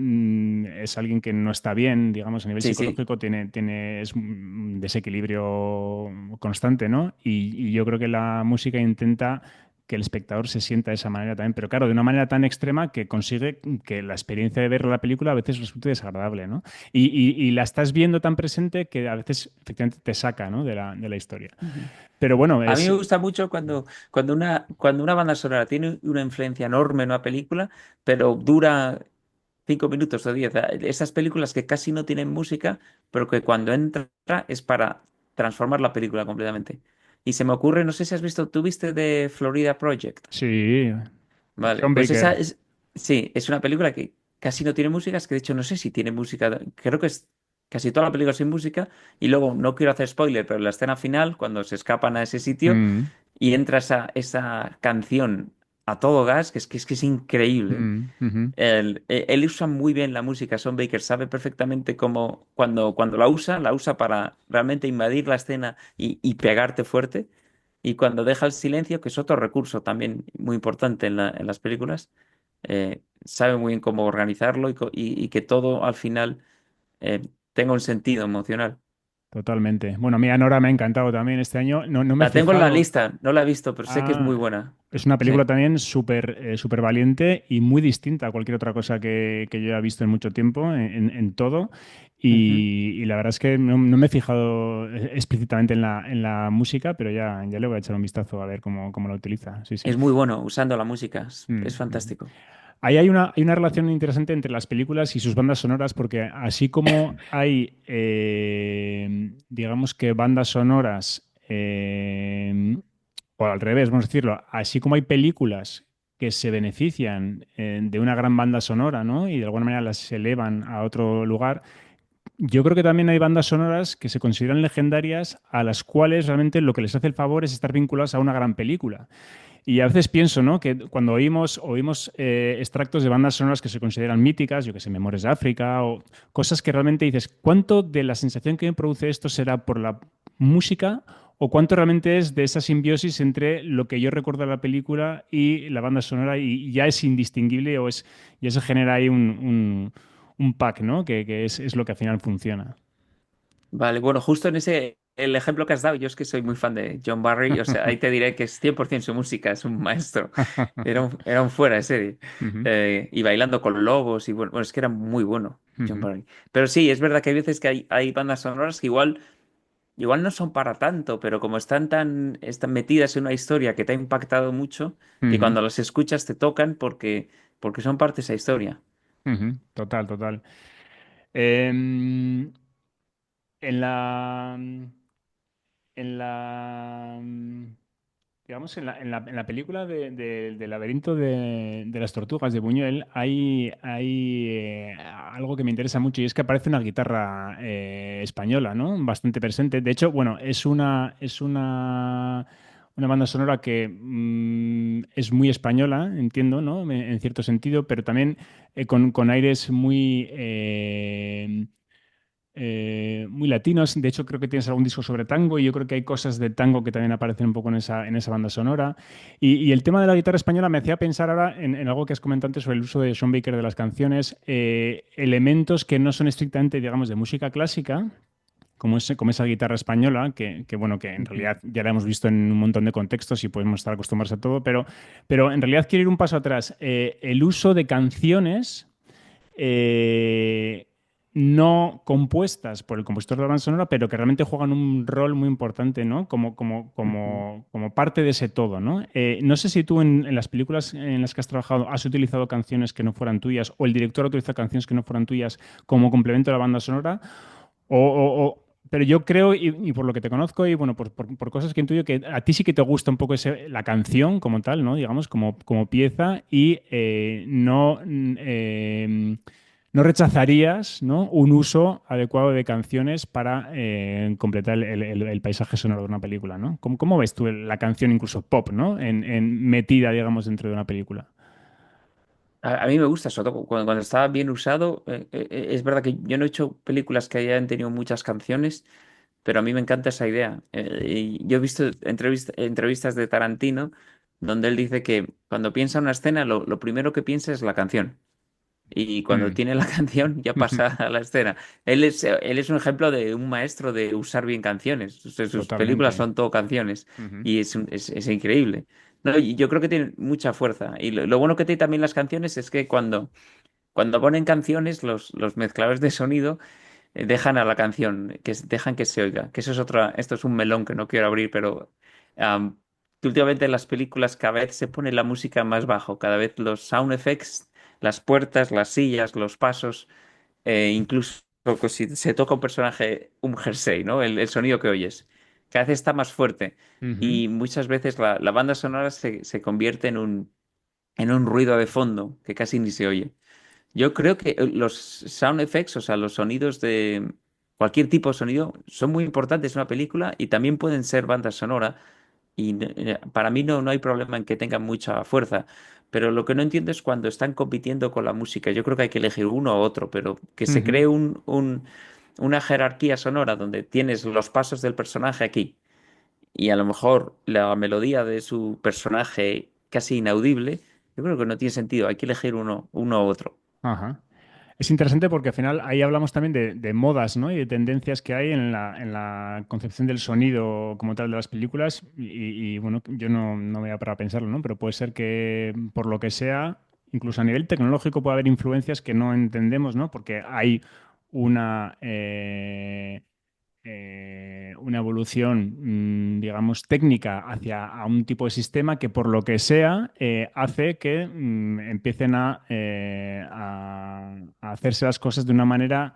es alguien que no está bien, digamos, a nivel Sí, sí. psicológico, es un desequilibrio constante, ¿no? Y yo creo que la música intenta que el espectador se sienta de esa manera también, pero claro, de una manera tan extrema que consigue que la experiencia de ver la película a veces resulte desagradable, ¿no? Y la estás viendo tan presente que a veces efectivamente te saca, ¿no? De la historia. Ujú. Pero bueno, A mí me es... gusta mucho cuando una banda sonora tiene una influencia enorme en una película, pero dura 5 minutos o 10. Esas películas que casi no tienen música, pero que cuando entra es para transformar la película completamente. Y se me ocurre, no sé si has visto, ¿tú viste de Florida Project? Sí, Vale, Sean pues esa Baker. es, sí, es una película que casi no tiene música, es que de hecho no sé si tiene música, creo que es casi toda la película sin música, y luego no quiero hacer spoiler, pero la escena final, cuando se escapan a ese sitio Mm, y entra esa canción a todo gas, que es increíble. ujú, Él usa muy bien la música, Son Baker sabe perfectamente cómo, cuando la usa para realmente invadir la escena y pegarte fuerte. Y cuando deja el silencio, que es otro recurso también muy importante en las películas, sabe muy bien cómo organizarlo y que todo al final tenga un sentido emocional. totalmente. Bueno, a mí Anora me ha encantado también este año. No, no me he La tengo en la fijado. lista, no la he visto, pero sé que es muy Ah, buena. es una película Sí. también súper valiente y muy distinta a cualquier otra cosa que yo haya visto en mucho tiempo, en todo. Ujú. Y la verdad es que no me he fijado explícitamente en la música, pero ya le voy a echar un vistazo a ver cómo la utiliza. Sí, sí. Es muy bueno usando la música, es Ujú. fantástico. Ahí hay una relación interesante entre las películas y sus bandas sonoras, porque así como hay, digamos que bandas sonoras, o al revés, vamos a decirlo, así como hay películas que se benefician de una gran banda sonora, ¿no? Y de alguna manera las elevan a otro lugar, yo creo que también hay bandas sonoras que se consideran legendarias a las cuales realmente lo que les hace el favor es estar vinculadas a una gran película. Y a veces pienso, ¿no? Que cuando oímos extractos de bandas sonoras que se consideran míticas, yo que sé, Memorias de África, o cosas que realmente dices, ¿cuánto de la sensación que me produce esto será por la música o cuánto realmente es de esa simbiosis entre lo que yo recuerdo de la película y la banda sonora y ya es indistinguible ya se genera ahí un pack, ¿no? Que es lo que al final funciona. Vale, bueno, justo en el ejemplo que has dado, yo es que soy muy fan de John Barry, o sea, ahí te diré que es 100% su música, es un maestro, era un fuera de serie. Ujú, Y bailando con lobos, y bueno, es que era muy bueno John ujú, Barry. Pero sí, es verdad que hay veces que hay bandas sonoras que igual no son para tanto, pero como están metidas en una historia que te ha impactado mucho, que ujú, cuando las escuchas te tocan porque son parte de esa historia. ujú. Total, total. Em, En la, en la, digamos, en la película del laberinto de las tortugas de Buñuel hay algo que me interesa mucho y es que aparece una guitarra española, ¿no? Bastante presente. De hecho, bueno, una banda sonora que es muy española, entiendo, ¿no? En cierto sentido, pero también con aires muy latinos. De hecho, creo que tienes algún disco sobre tango y yo creo que hay cosas de tango que también aparecen un poco en esa banda sonora. Y el tema de la guitarra española me hacía pensar ahora en algo que has comentado antes sobre el uso de Sean Baker de las canciones, elementos que no son estrictamente, digamos, de música clásica. Como esa guitarra española, bueno, que en Ujú. realidad ya la hemos visto en un montón de contextos y podemos estar acostumbrados a todo, pero en realidad quiero ir un paso atrás. El uso de canciones eh, no compuestas por el compositor de la banda sonora, pero que realmente juegan un rol muy importante, ¿no? Ujú. Como parte de ese todo, ¿no? No sé si tú en las películas en las que has trabajado has utilizado canciones que no fueran tuyas o el director ha utilizado canciones que no fueran tuyas como complemento de la banda sonora pero yo creo, y por lo que te conozco, y bueno, por cosas que intuyo, que a ti sí que te gusta un poco la canción como tal, ¿no? Digamos, como pieza, y no rechazarías, ¿no? Un uso adecuado de canciones para completar el paisaje sonoro de una película, ¿no? ¿Cómo ves tú la canción, incluso pop, ¿no? Metida, digamos, dentro de una película. A mí me gusta, sobre todo cuando está bien usado. Es verdad que yo no he hecho películas que hayan tenido muchas canciones, pero a mí me encanta esa idea. Y yo he visto entrevistas de Tarantino donde él dice que cuando piensa en una escena, lo primero que piensa es la canción. Y cuando Mm. tiene la canción ya pasa a la escena. Él es un ejemplo de un maestro de usar bien canciones. Sus películas Totalmente. son todo canciones Ujú. y es increíble. No, y yo creo que tiene mucha fuerza. Y lo bueno que tiene también las canciones es que cuando ponen canciones, los mezcladores de sonido dejan a la canción, dejan que se oiga. Que eso es esto es un melón que no quiero abrir, pero am, que últimamente en las películas cada vez se pone la música más bajo, cada vez los sound effects, las puertas, las sillas, los pasos, incluso si se toca un personaje, un jersey, ¿no? El sonido que oyes, cada vez está más fuerte. Ujú. Y muchas veces la banda sonora se convierte en un ruido de fondo que casi ni se oye. Yo creo que los sound effects, o sea, los sonidos de cualquier tipo de sonido, son muy importantes en una película y también pueden ser banda sonora. Y para mí no hay problema en que tengan mucha fuerza. Pero lo que no entiendo es cuando están compitiendo con la música. Yo creo que hay que elegir uno u otro, pero que se Ujú. cree una jerarquía sonora donde tienes los pasos del personaje aquí y a lo mejor la melodía de su personaje casi inaudible. Yo creo que no tiene sentido. Hay que elegir uno u otro. Ajá. Es interesante porque al final ahí hablamos también de modas, ¿no? Y de tendencias que hay en la concepción del sonido como tal de las películas. Bueno, yo no me voy a parar a pensarlo, ¿no? Pero puede ser que por lo que sea, incluso a nivel tecnológico puede haber influencias que no entendemos, ¿no? Porque hay una, una evolución, digamos, técnica hacia a un tipo de sistema que por lo que sea hace que empiecen a hacerse las cosas de una manera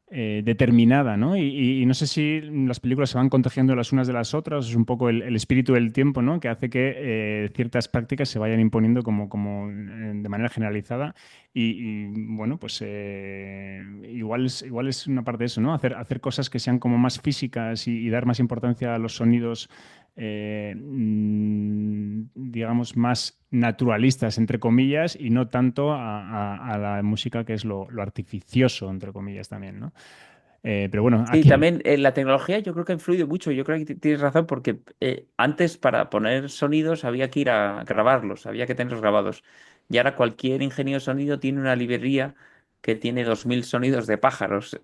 determinada, ¿no? Y no sé si las películas se van contagiando las unas de las otras, es un poco el espíritu del tiempo, ¿no? Que hace que ciertas prácticas se vayan imponiendo como de manera generalizada bueno, pues igual es una parte de eso, ¿no? Hacer cosas que sean como más físicas y dar más importancia a los sonidos, digamos, más naturalistas, entre comillas, y no tanto a la música que es lo artificioso, entre comillas, también, ¿no? Pero bueno, Sí, aquí... también la tecnología yo creo que ha influido mucho. Yo creo que tienes razón porque antes para poner sonidos había que ir a grabarlos, había que tenerlos grabados. Y ahora cualquier ingeniero de sonido tiene una librería que tiene 2000 sonidos de pájaros,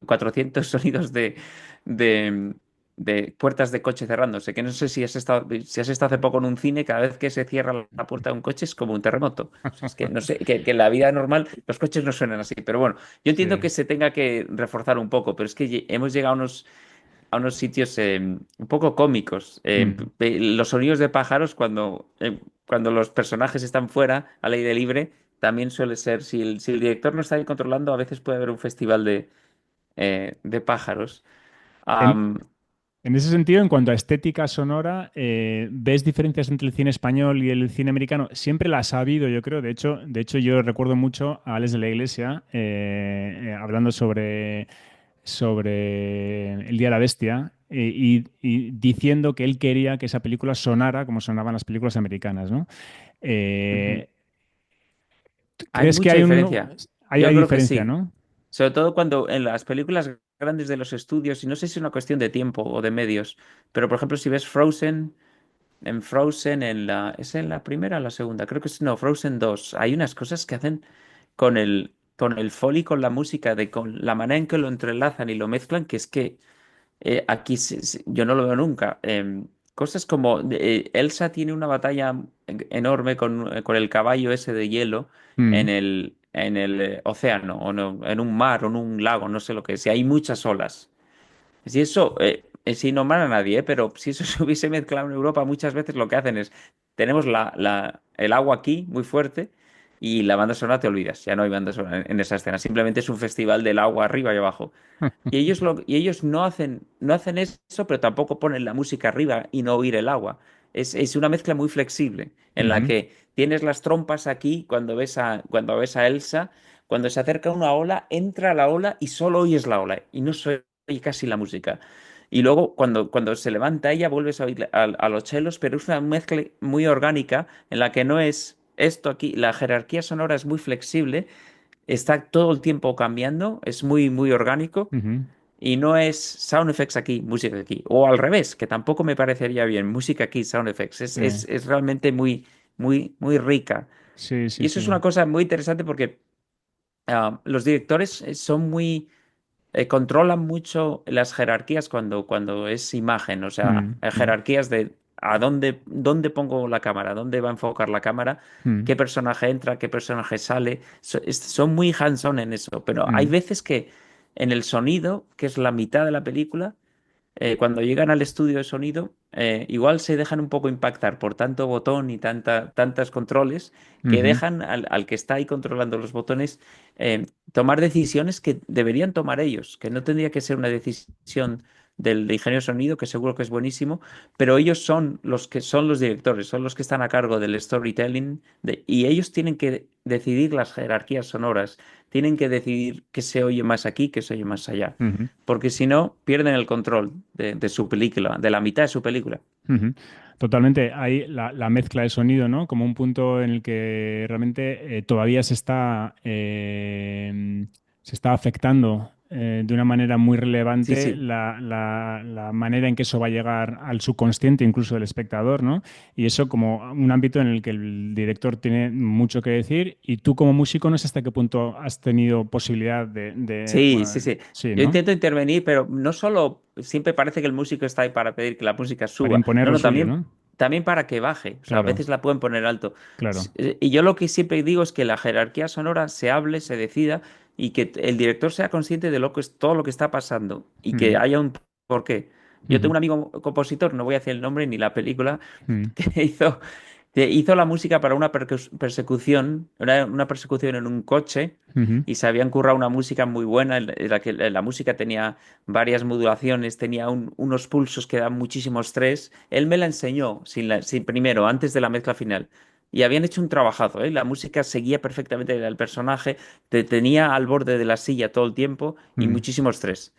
400 sonidos de, de puertas de coche cerrándose. Que no sé si has estado hace poco en un cine, cada vez que se cierra la puerta de un coche es como un terremoto. O sea, es que no sé, que en la vida normal los coches no suenan así. Pero bueno. Yo entiendo Sí. que se tenga que reforzar un poco, pero es que hemos llegado a unos sitios un poco cómicos. Ujú. Los sonidos de pájaros cuando los personajes están fuera, al aire libre, también suele ser, si el director no está ahí controlando, a veces puede haber un festival de pájaros. En, Am, en ese sentido, en cuanto a estética sonora, ¿ves diferencias entre el cine español y el cine americano? Siempre las ha habido, yo creo. De hecho, yo recuerdo mucho a Alex de la Iglesia hablando sobre El Día de la Bestia y diciendo que él quería que esa película sonara como sonaban las películas americanas, ¿no? ujú. Eh, Hay ¿Crees que mucha hay diferencia. hay Yo creo que diferencia, sí. ¿no? Sobre todo cuando en las películas grandes de los estudios, y no sé si es una cuestión de tiempo o de medios, pero por ejemplo, si ves Frozen. En Frozen, ¿es en la primera o la segunda? Creo que es, no, Frozen 2. Hay unas cosas que hacen con el Foley, con la música, con la manera en que lo entrelazan y lo mezclan, que es que aquí yo no lo veo nunca. Cosas como Elsa tiene una batalla enorme con el caballo ese de hielo Mm. en el océano, o no, en un mar o en un lago, no sé lo que es, y hay muchas olas. Si eso, sin nombrar a nadie, pero si eso se hubiese mezclado en Europa, muchas veces lo que hacen es, tenemos el agua aquí muy fuerte y la banda sonora te olvidas, ya no hay banda sonora en esa escena, simplemente es un festival del agua arriba y abajo. Y ellos no hacen eso, pero tampoco ponen la música arriba y no oír el agua. Es una mezcla muy flexible, en la Ujú, que tienes las trompas aquí cuando ves a Elsa, cuando se acerca una ola, entra la ola y solo oyes la ola y no se oye casi la música. Y luego cuando se levanta ella vuelves a oír a los chelos, pero es una mezcla muy orgánica en la que no es esto aquí, la jerarquía sonora es muy flexible, está todo el tiempo cambiando, es muy orgánico ujú. y no es sound effects aquí, música aquí. O al revés, que tampoco me parecería bien, música aquí, sound effects. Sí, Es realmente muy rica. sí, Y sí, eso sí. es una cosa muy interesante porque los directores son muy controlan mucho las jerarquías cuando es imagen, o sea, Mm, mm, jerarquías de dónde pongo la cámara, dónde va a enfocar la cámara, mm, qué personaje entra, qué personaje sale. Son muy hands-on en eso, pero hay mm, veces que en el sonido, que es la mitad de la película, cuando llegan al estudio de sonido, igual se dejan un poco impactar por tanto botón y tantas controles que ujú, dejan al que está ahí controlando los botones tomar decisiones que deberían tomar ellos, que no tendría que ser una decisión del ingeniero de sonido, que seguro que es buenísimo, pero ellos son los que son los directores, son los que están a cargo del storytelling y ellos tienen que decidir las jerarquías sonoras, tienen que decidir qué se oye más aquí, qué se oye más allá ujú, porque si no, pierden el control de su película, de la mitad de su película. ujú. Totalmente. Hay la mezcla de sonido, ¿no? Como un punto en el que realmente todavía se está afectando de una manera muy Sí, relevante sí. la manera en que eso va a llegar al subconsciente, incluso del espectador, ¿no? Y eso como un ámbito en el que el director tiene mucho que decir y tú como músico no sé hasta qué punto has tenido posibilidad Sí, sí, bueno, sí. sí, Yo ¿no? intento intervenir, pero no solo siempre parece que el músico está ahí para pedir que la música Para suba. imponer No, lo no, suyo, también, ¿no? también para que baje. O sea, a Claro, veces la pueden poner alto. claro. Y yo lo que siempre digo es que la jerarquía sonora se hable, se decida y que el director sea consciente de lo que es todo lo que está pasando y que Mm, haya un porqué. Yo tengo ujú, un amigo compositor, no voy a decir el nombre ni la película, mm, que hizo la música para una persecución, una persecución en un coche ujú, y se habían currado una música muy buena, en la que la música tenía varias modulaciones, tenía unos pulsos que daban muchísimo estrés. Él me la enseñó sin primero, antes de la mezcla final. Y habían hecho un trabajazo, ¿eh? La música seguía perfectamente el personaje, te tenía al borde de la silla todo el tiempo y mm, muchísimo estrés.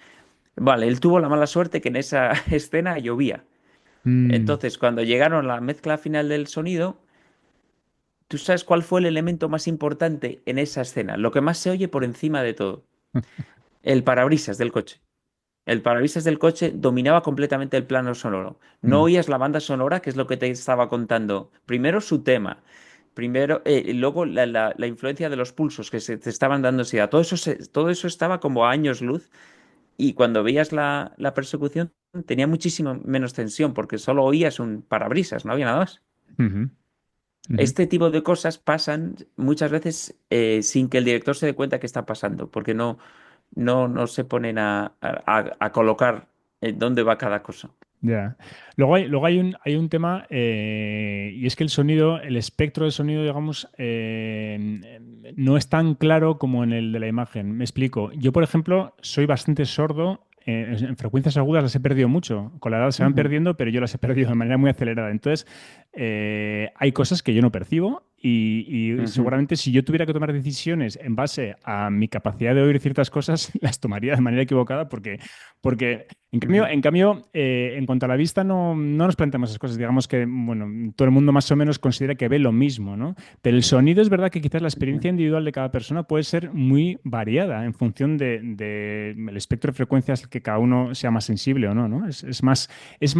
Vale, él tuvo la mala suerte que en esa escena llovía. mm. Entonces, cuando llegaron a la mezcla final del sonido, ¿tú sabes cuál fue el elemento más importante en esa escena? Lo que más se oye por encima de todo. El parabrisas del coche. El parabrisas del coche dominaba completamente el plano sonoro. No Mm, oías la banda sonora, que es lo que te estaba contando. Primero su tema. Primero, luego la influencia de los pulsos que se te estaban dando ansiedad. Todo eso estaba como a años luz. Y cuando veías la persecución, tenía muchísimo menos tensión, porque solo oías un parabrisas, no había nada más. ujú, ujú. Este tipo de cosas pasan muchas veces sin que el director se dé cuenta que está pasando, porque no se ponen a colocar dónde va cada cosa. Ya. Luego hay un tema, y es que el sonido, el espectro de sonido, digamos, no es tan claro como en el de la imagen. Me explico. Yo, por ejemplo, soy bastante sordo. En frecuencias agudas las he perdido mucho. Con la edad se van Ujú, perdiendo, pero yo las he perdido de manera muy acelerada. Entonces, hay cosas que yo no percibo y ujú. seguramente si yo tuviera que tomar decisiones en base a mi capacidad de oír ciertas cosas, las tomaría de manera equivocada porque Ujú. en cambio, en cuanto a la vista, no nos planteamos esas cosas. Digamos que, bueno, todo el mundo más o menos considera que ve lo mismo, ¿no? Pero el sonido es verdad que quizás la experiencia individual de cada persona puede ser muy variada en función el espectro de frecuencias que cada uno sea más sensible o no, ¿no?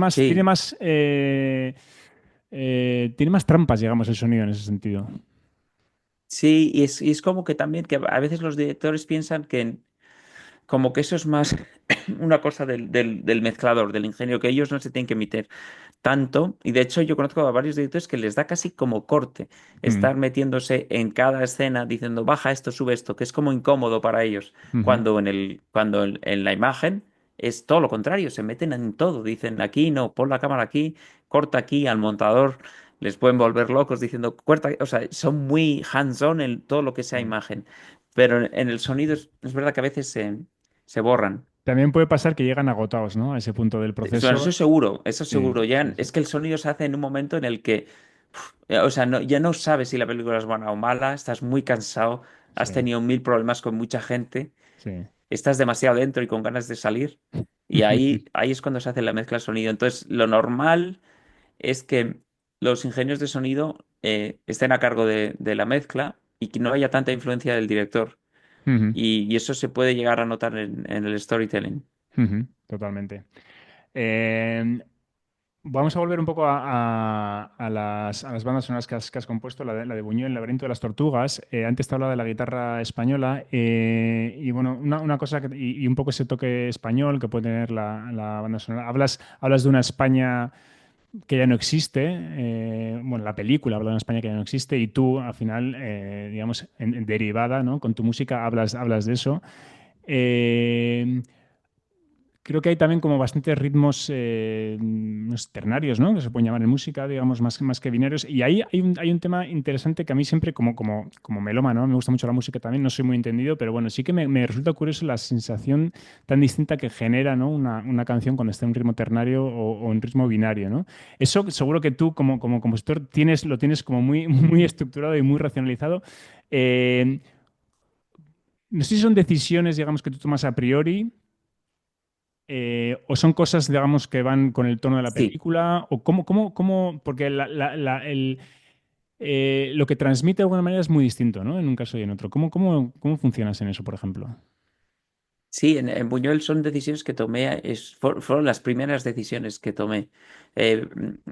Sí, tiene más trampas, digamos, el sonido en ese sentido. sí, y es como que también que a veces los directores piensan que como que eso es más una cosa del mezclador, del ingeniero, que ellos no se tienen que meter tanto. Y de hecho yo conozco a varios directores que les da casi como corte Mm, estar metiéndose en cada escena diciendo baja esto, sube esto, que es como incómodo para ellos. ujú, Cuando en la imagen es todo lo contrario, se meten en todo. Dicen aquí no, pon la cámara aquí, corta aquí al montador. les pueden volver locos diciendo, corta, o sea, son muy hands-on en todo lo que sea Sí. imagen, pero en el sonido es verdad que a veces se borran. También puede pasar que llegan agotados, ¿no? A ese punto del Bueno, proceso. eso Sí, seguro. Ya sí, sí. es que el sonido se hace en un momento en el que, o sea, ya no sabes si la película es buena o mala, estás muy cansado, Sí, has tenido mil problemas con mucha gente, sí. estás demasiado dentro y con ganas de salir, y ahí es cuando se hace la mezcla de sonido. Entonces, lo normal es que los ingenieros de sonido estén a cargo de la mezcla y que no haya tanta influencia del director. Ujú, Y eso se puede llegar a notar en el storytelling. ujú, totalmente. Eh, Vamos a volver un poco a las bandas sonoras que has compuesto, la de Buñuel, El laberinto de las tortugas. Antes te hablaba de la guitarra española y bueno, una cosa y un poco ese toque español que puede tener la banda sonora. Hablas de una España que ya no existe, bueno, la película habla de una España que ya no existe y tú al final, digamos, en derivada, ¿no? Con tu música hablas de eso. Eh, Creo que hay también como bastantes ritmos unos ternarios, ¿no? Que se pueden llamar en música, digamos, más que binarios. Y ahí hay un tema interesante que a mí siempre, como melómano, ¿no? Me gusta mucho la música también, no soy muy entendido, pero bueno, sí que me resulta curioso la sensación tan distinta que genera, ¿no? Una canción cuando está en un ritmo ternario o en ritmo binario, ¿no? Eso seguro que tú, como compositor, lo tienes como muy, muy estructurado y muy racionalizado. Eh, no sé si son decisiones, digamos, que tú tomas a priori o son cosas, digamos, que van con el tono de la Sí. película, o porque lo que transmite de alguna manera es muy distinto, ¿no? En un caso y en otro. ¿Cómo funcionas en eso, por ejemplo? Sí, en Buñuel son decisiones que tomé, fueron las primeras decisiones que tomé.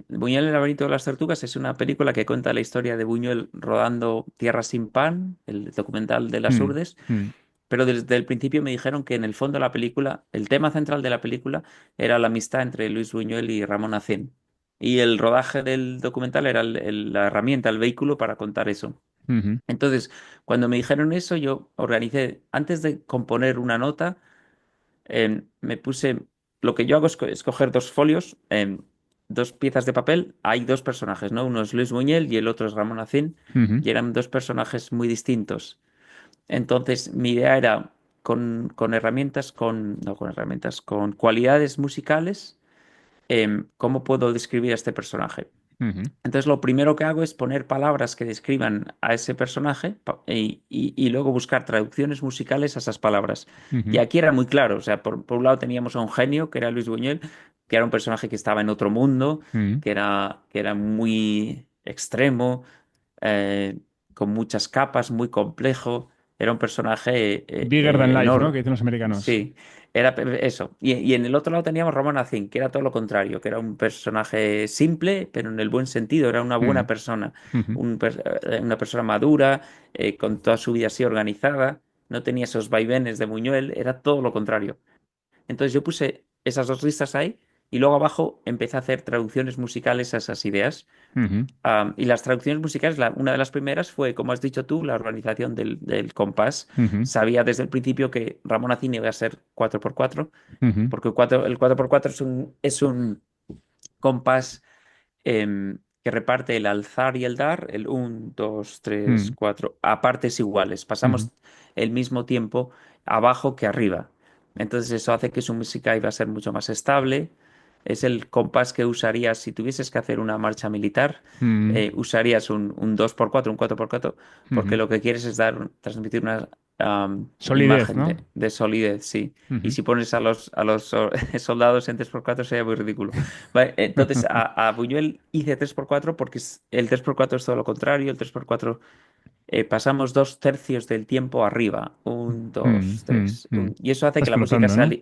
Buñuel, el laberinto de las tortugas es una película que cuenta la historia de Buñuel rodando Tierra sin pan, el documental de las Mm, Urdes, mm, pero desde el principio me dijeron que en el fondo de la película, el tema central de la película era la amistad entre Luis Buñuel y Ramón Acén. Y el rodaje del documental era la herramienta, el vehículo para contar eso. ujú, Entonces, cuando me dijeron eso, yo organicé, antes de componer una nota, me puse, lo que yo hago es escoger dos folios, dos piezas de papel. Hay dos personajes, ¿no? Uno es Luis Buñuel y el otro es Ramón Acín, ujú, y eran dos personajes muy distintos. Entonces, mi idea era con herramientas, no con herramientas, con cualidades musicales, cómo puedo describir a este personaje. ujú, Entonces, lo primero que hago es poner palabras que describan a ese personaje y luego buscar traducciones musicales a esas palabras. Y ujú, aquí era muy claro, o sea, por un lado teníamos a un genio, que era Luis Buñuel, que era un personaje que estaba en otro mundo, ujú. que era muy extremo, eh, con muchas capas, muy complejo. Era un personaje Bigger than life, ¿no? enorme. Que dicen los americanos. Sí, era eso. Y en el otro lado teníamos Ramón Acín, que era todo lo contrario, que era un personaje simple, pero en el buen sentido, era una buena Mm, persona, ujú, una persona madura, con toda su vida así organizada, no tenía esos vaivenes de Buñuel, era todo lo contrario. Entonces yo puse esas dos listas ahí y luego abajo empecé a hacer traducciones musicales a esas ideas. ujú, Y las traducciones musicales, una de las primeras fue, como has dicho tú, la organización del compás. ujú, Sabía desde el principio que Ramón Acín iba a ser 4x4 ujú, porque el 4x4 es un compás que reparte el alzar y el dar, el 1, 2, 3, mm, 4 a partes iguales. ujú, Pasamos el mismo tiempo abajo que arriba. Entonces eso hace que su música iba a ser mucho más estable. Es el compás que usarías si tuvieses que hacer una marcha militar. mm, Usarías un 2x4 un 4x4 porque ujú. lo que quieres es transmitir una Solidez, imagen de, ¿no? de solidez, sí. Y Ujú. si pones a los soldados en 3x4 sería muy ridículo. Vale, entonces a Buñuel hice 3x4 porque el 3x4 es todo lo contrario. El 3x4 pasamos 2 tercios del tiempo arriba. Un, Mm, dos, mm, tres. mm. Y eso hace Estás que la música flotando, ¿no?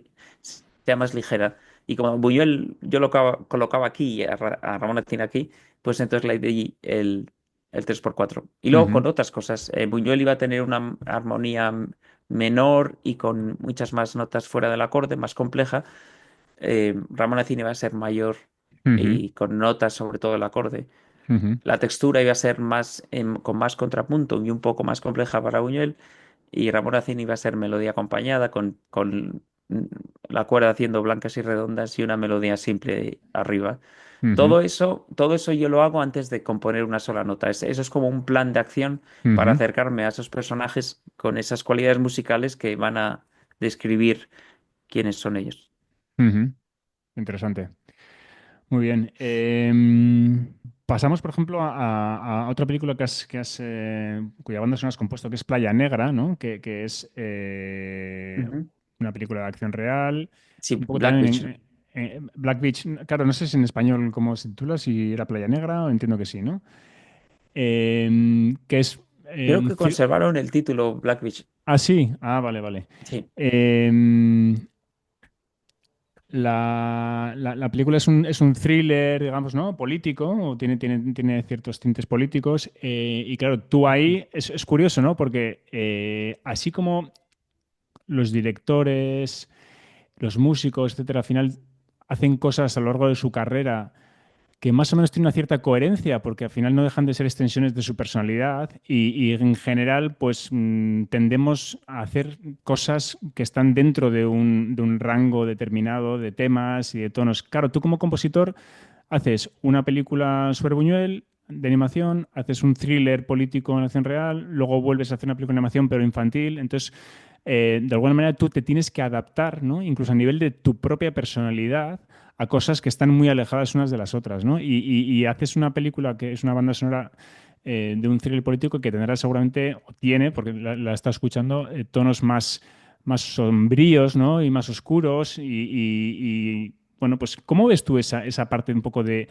sea más ligera. Y como Buñuel yo lo colocaba aquí y a Ramón Acín aquí, pues entonces le di el 3x4. Y luego Ujú, con otras cosas. Buñuel iba a tener una armonía menor y con muchas más notas fuera del acorde, más compleja. Ramón Acín iba a ser mayor ujú, y con notas sobre todo el acorde. ujú, La textura iba a ser más con más contrapunto y un poco más compleja para Buñuel. Y Ramón Acín iba a ser melodía acompañada con mm, la cuerda haciendo blancas y redondas y una melodía simple arriba. Ujú, Todo eso yo lo hago antes de componer una sola nota. Eso es como un plan de acción para ujú, acercarme a esos personajes con esas cualidades musicales que van a describir quiénes son ellos. ujú. Interesante. Muy bien. Pasamos, por ejemplo, a otra película cuya banda sonora has compuesto, que es Playa Negra, ¿no? Que es Ujú. una película de acción real. Sí, Un poco Black también Beach. Black Beach, claro, no sé si en español cómo se titula, si era Playa Negra, entiendo que sí, ¿no? Que es Creo un que conservaron el título Black Beach. Ah, sí. Ah, vale, vale. Sí. Em, la película es un thriller, digamos, ¿no? Político, o tiene ciertos tintes políticos. Y claro, tú Ujú. ahí es curioso, ¿no? Porque así como los directores, los músicos, etcétera, al final hacen cosas a lo largo de su carrera que más o menos tiene una cierta coherencia, porque al final no dejan de ser extensiones de su personalidad y en general, pues tendemos a hacer cosas que están dentro de un rango determinado de temas y de tonos. Claro, tú como compositor haces una película sobre Buñuel de animación, haces un thriller político en acción real, luego vuelves a hacer una película de animación pero infantil, entonces de alguna manera tú te tienes que adaptar, ¿no? Incluso a nivel de tu propia personalidad a cosas que están muy alejadas unas de las otras, ¿no? Y haces una película que es una banda sonora de un thriller político que tendrá seguramente, o tiene, porque la está escuchando, tonos más sombríos, ¿no? Y más oscuros. Bueno, pues, ¿cómo ves tú esa parte un poco de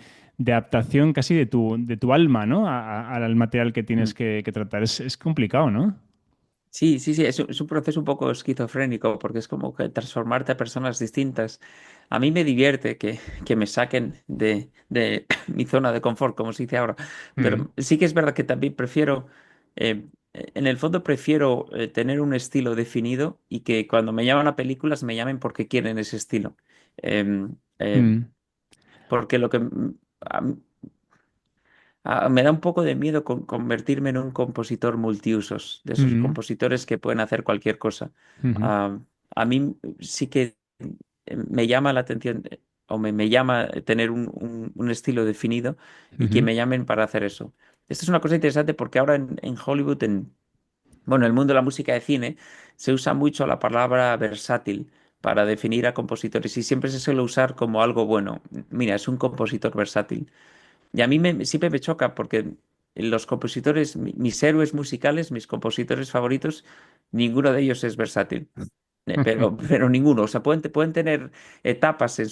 adaptación casi de tu alma, ¿no? Al material que tienes Mm. que tratar. Es complicado, ¿no? Sí, sí, sí, es un proceso un poco esquizofrénico porque es como que transformarte a personas distintas. A mí me divierte que me saquen de mi zona de confort, como se dice ahora, Mm, pero sí que es verdad que también prefiero, en el fondo prefiero tener un estilo definido y que cuando me llaman a películas me llamen porque quieren ese estilo. Em, em, mm, porque lo que me da un poco de miedo convertirme en un compositor multiusos, de esos mm, compositores que pueden hacer cualquier cosa. ujú, Ah, a mí sí que me llama la atención o me llama tener un estilo definido y que ujú, me llamen para hacer eso. Esto es una cosa interesante porque ahora en Hollywood, bueno, en el mundo de la música de cine, se usa mucho la palabra versátil para definir a compositores y siempre se suele usar como algo bueno. Mira, es un compositor versátil. Y a mí siempre me choca porque los compositores, mis héroes musicales, mis compositores favoritos, ninguno de ellos es versátil. Pero ninguno. O sea, pueden tener etapas en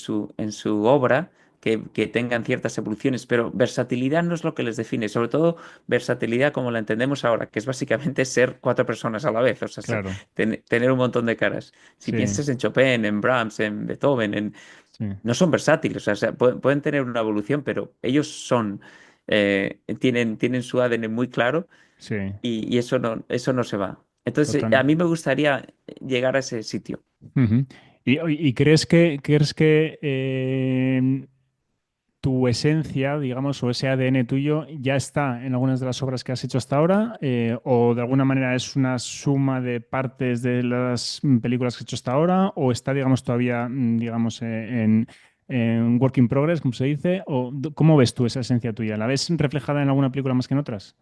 su obra que tengan ciertas evoluciones, pero versatilidad no es lo que les define. Sobre todo versatilidad como la entendemos ahora, que es básicamente ser cuatro personas a la vez. O sea, claro, tener un montón de caras. Si sí, piensas en Chopin, en Brahms, en Beethoven, sí, no son versátiles, o sea, pueden tener una evolución, pero ellos tienen su ADN muy claro sí, y eso no se va. Entonces, a total. mí me gustaría llegar a ese sitio. Ujú. Y crees que tu esencia, digamos, o ese ADN tuyo ya está en algunas de las obras que has hecho hasta ahora? ¿O de alguna manera es una suma de partes de las películas que has hecho hasta ahora? ¿O está, digamos, todavía, digamos, en work in progress, como se dice? ¿O cómo ves tú esa esencia tuya? ¿La ves reflejada en alguna película más que en otras?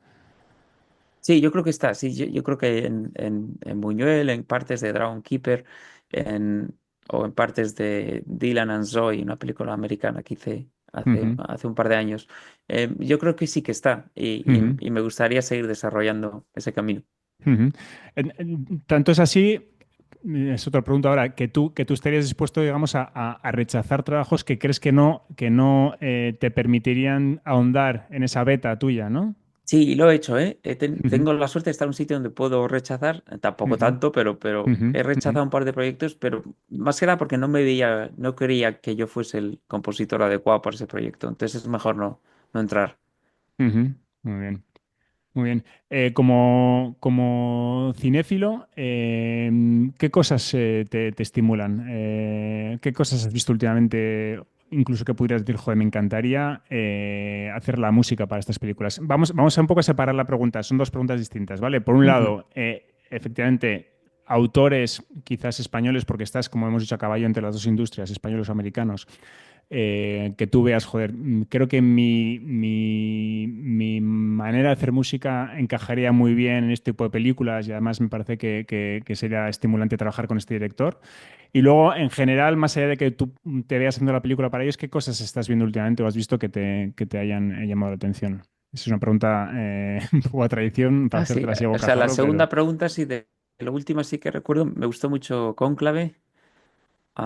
Sí, yo creo que está, sí, yo creo que en Buñuel, en partes de Dragon Keeper, en, o en partes de Dylan and Zoe, una película americana que hice Ujú, hace un par de años, yo creo que sí que está ujú, y me gustaría seguir desarrollando ese camino. ujú. Tanto es así. Es otra pregunta ahora, que tú estarías dispuesto, digamos, a rechazar trabajos que crees que no te permitirían ahondar en esa beta tuya, ¿no? Sí, lo he hecho, ¿eh? Ujú, Tengo la suerte de estar en un sitio donde puedo rechazar, tampoco ujú, tanto, pero ujú, he ujú, rechazado un par de proyectos, pero más que nada porque no me veía, no creía que yo fuese el compositor adecuado para ese proyecto. Entonces es mejor no entrar. ujú. Muy bien, muy bien. Como cinéfilo, ¿qué cosas te estimulan? ¿Qué cosas has visto últimamente? Incluso que pudieras decir, joder, me encantaría hacer la música para estas películas. Vamos a un poco a separar la pregunta. Son dos preguntas distintas, ¿vale? Por un Ujú. lado, efectivamente, autores quizás españoles, porque estás, como hemos dicho, a caballo entre las dos industrias, españoles o americanos, que tú veas, joder, creo que mi manera de hacer música encajaría muy bien en este tipo de películas y además me parece que sería estimulante trabajar con este director. Y luego, en general, más allá de que tú te veas haciendo la película para ellos, ¿qué cosas estás viendo últimamente o has visto que te hayan llamado la atención? Es una pregunta un poco a tradición para Ah, sí. hacértela así a O sea, la bocajarro, segunda pero... pregunta, sí, de lo último sí que recuerdo, me gustó mucho Cónclave.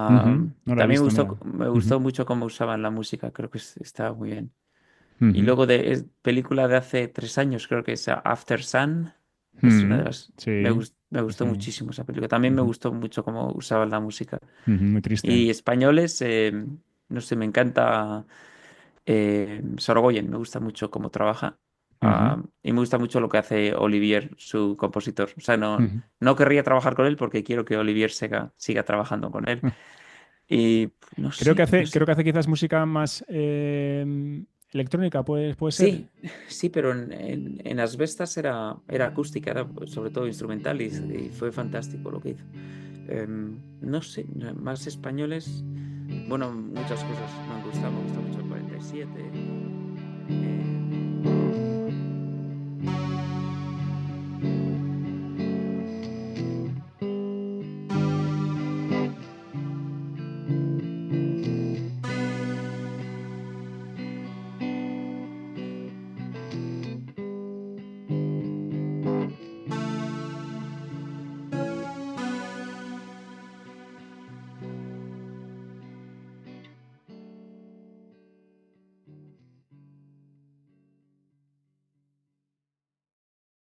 Ujú, no la he También visto, mira. me Ujú, gustó mucho cómo usaban la música, creo que estaba muy bien. Y ujú, luego película de hace 3 años, creo que es After Sun. Es una de ujú, las... sí, Me sí, gustó sí. muchísimo esa película. También me Ujú, gustó mucho cómo usaban la música. ujú, muy triste. Y españoles, no sé, me encanta Sorogoyen, me gusta mucho cómo trabaja. Ujú, Y me gusta mucho lo que hace Olivier, su compositor. O sea, ujú. no querría trabajar con él porque quiero que Olivier siga trabajando con él. Y no Creo sé. que hace quizás música más electrónica, puede ser. Sí, sí, pero en Asbestas era acústica, era sobre todo instrumental y fue fantástico lo que hizo. No sé, más españoles, bueno, muchas cosas me han gustado, me gusta mucho el 47.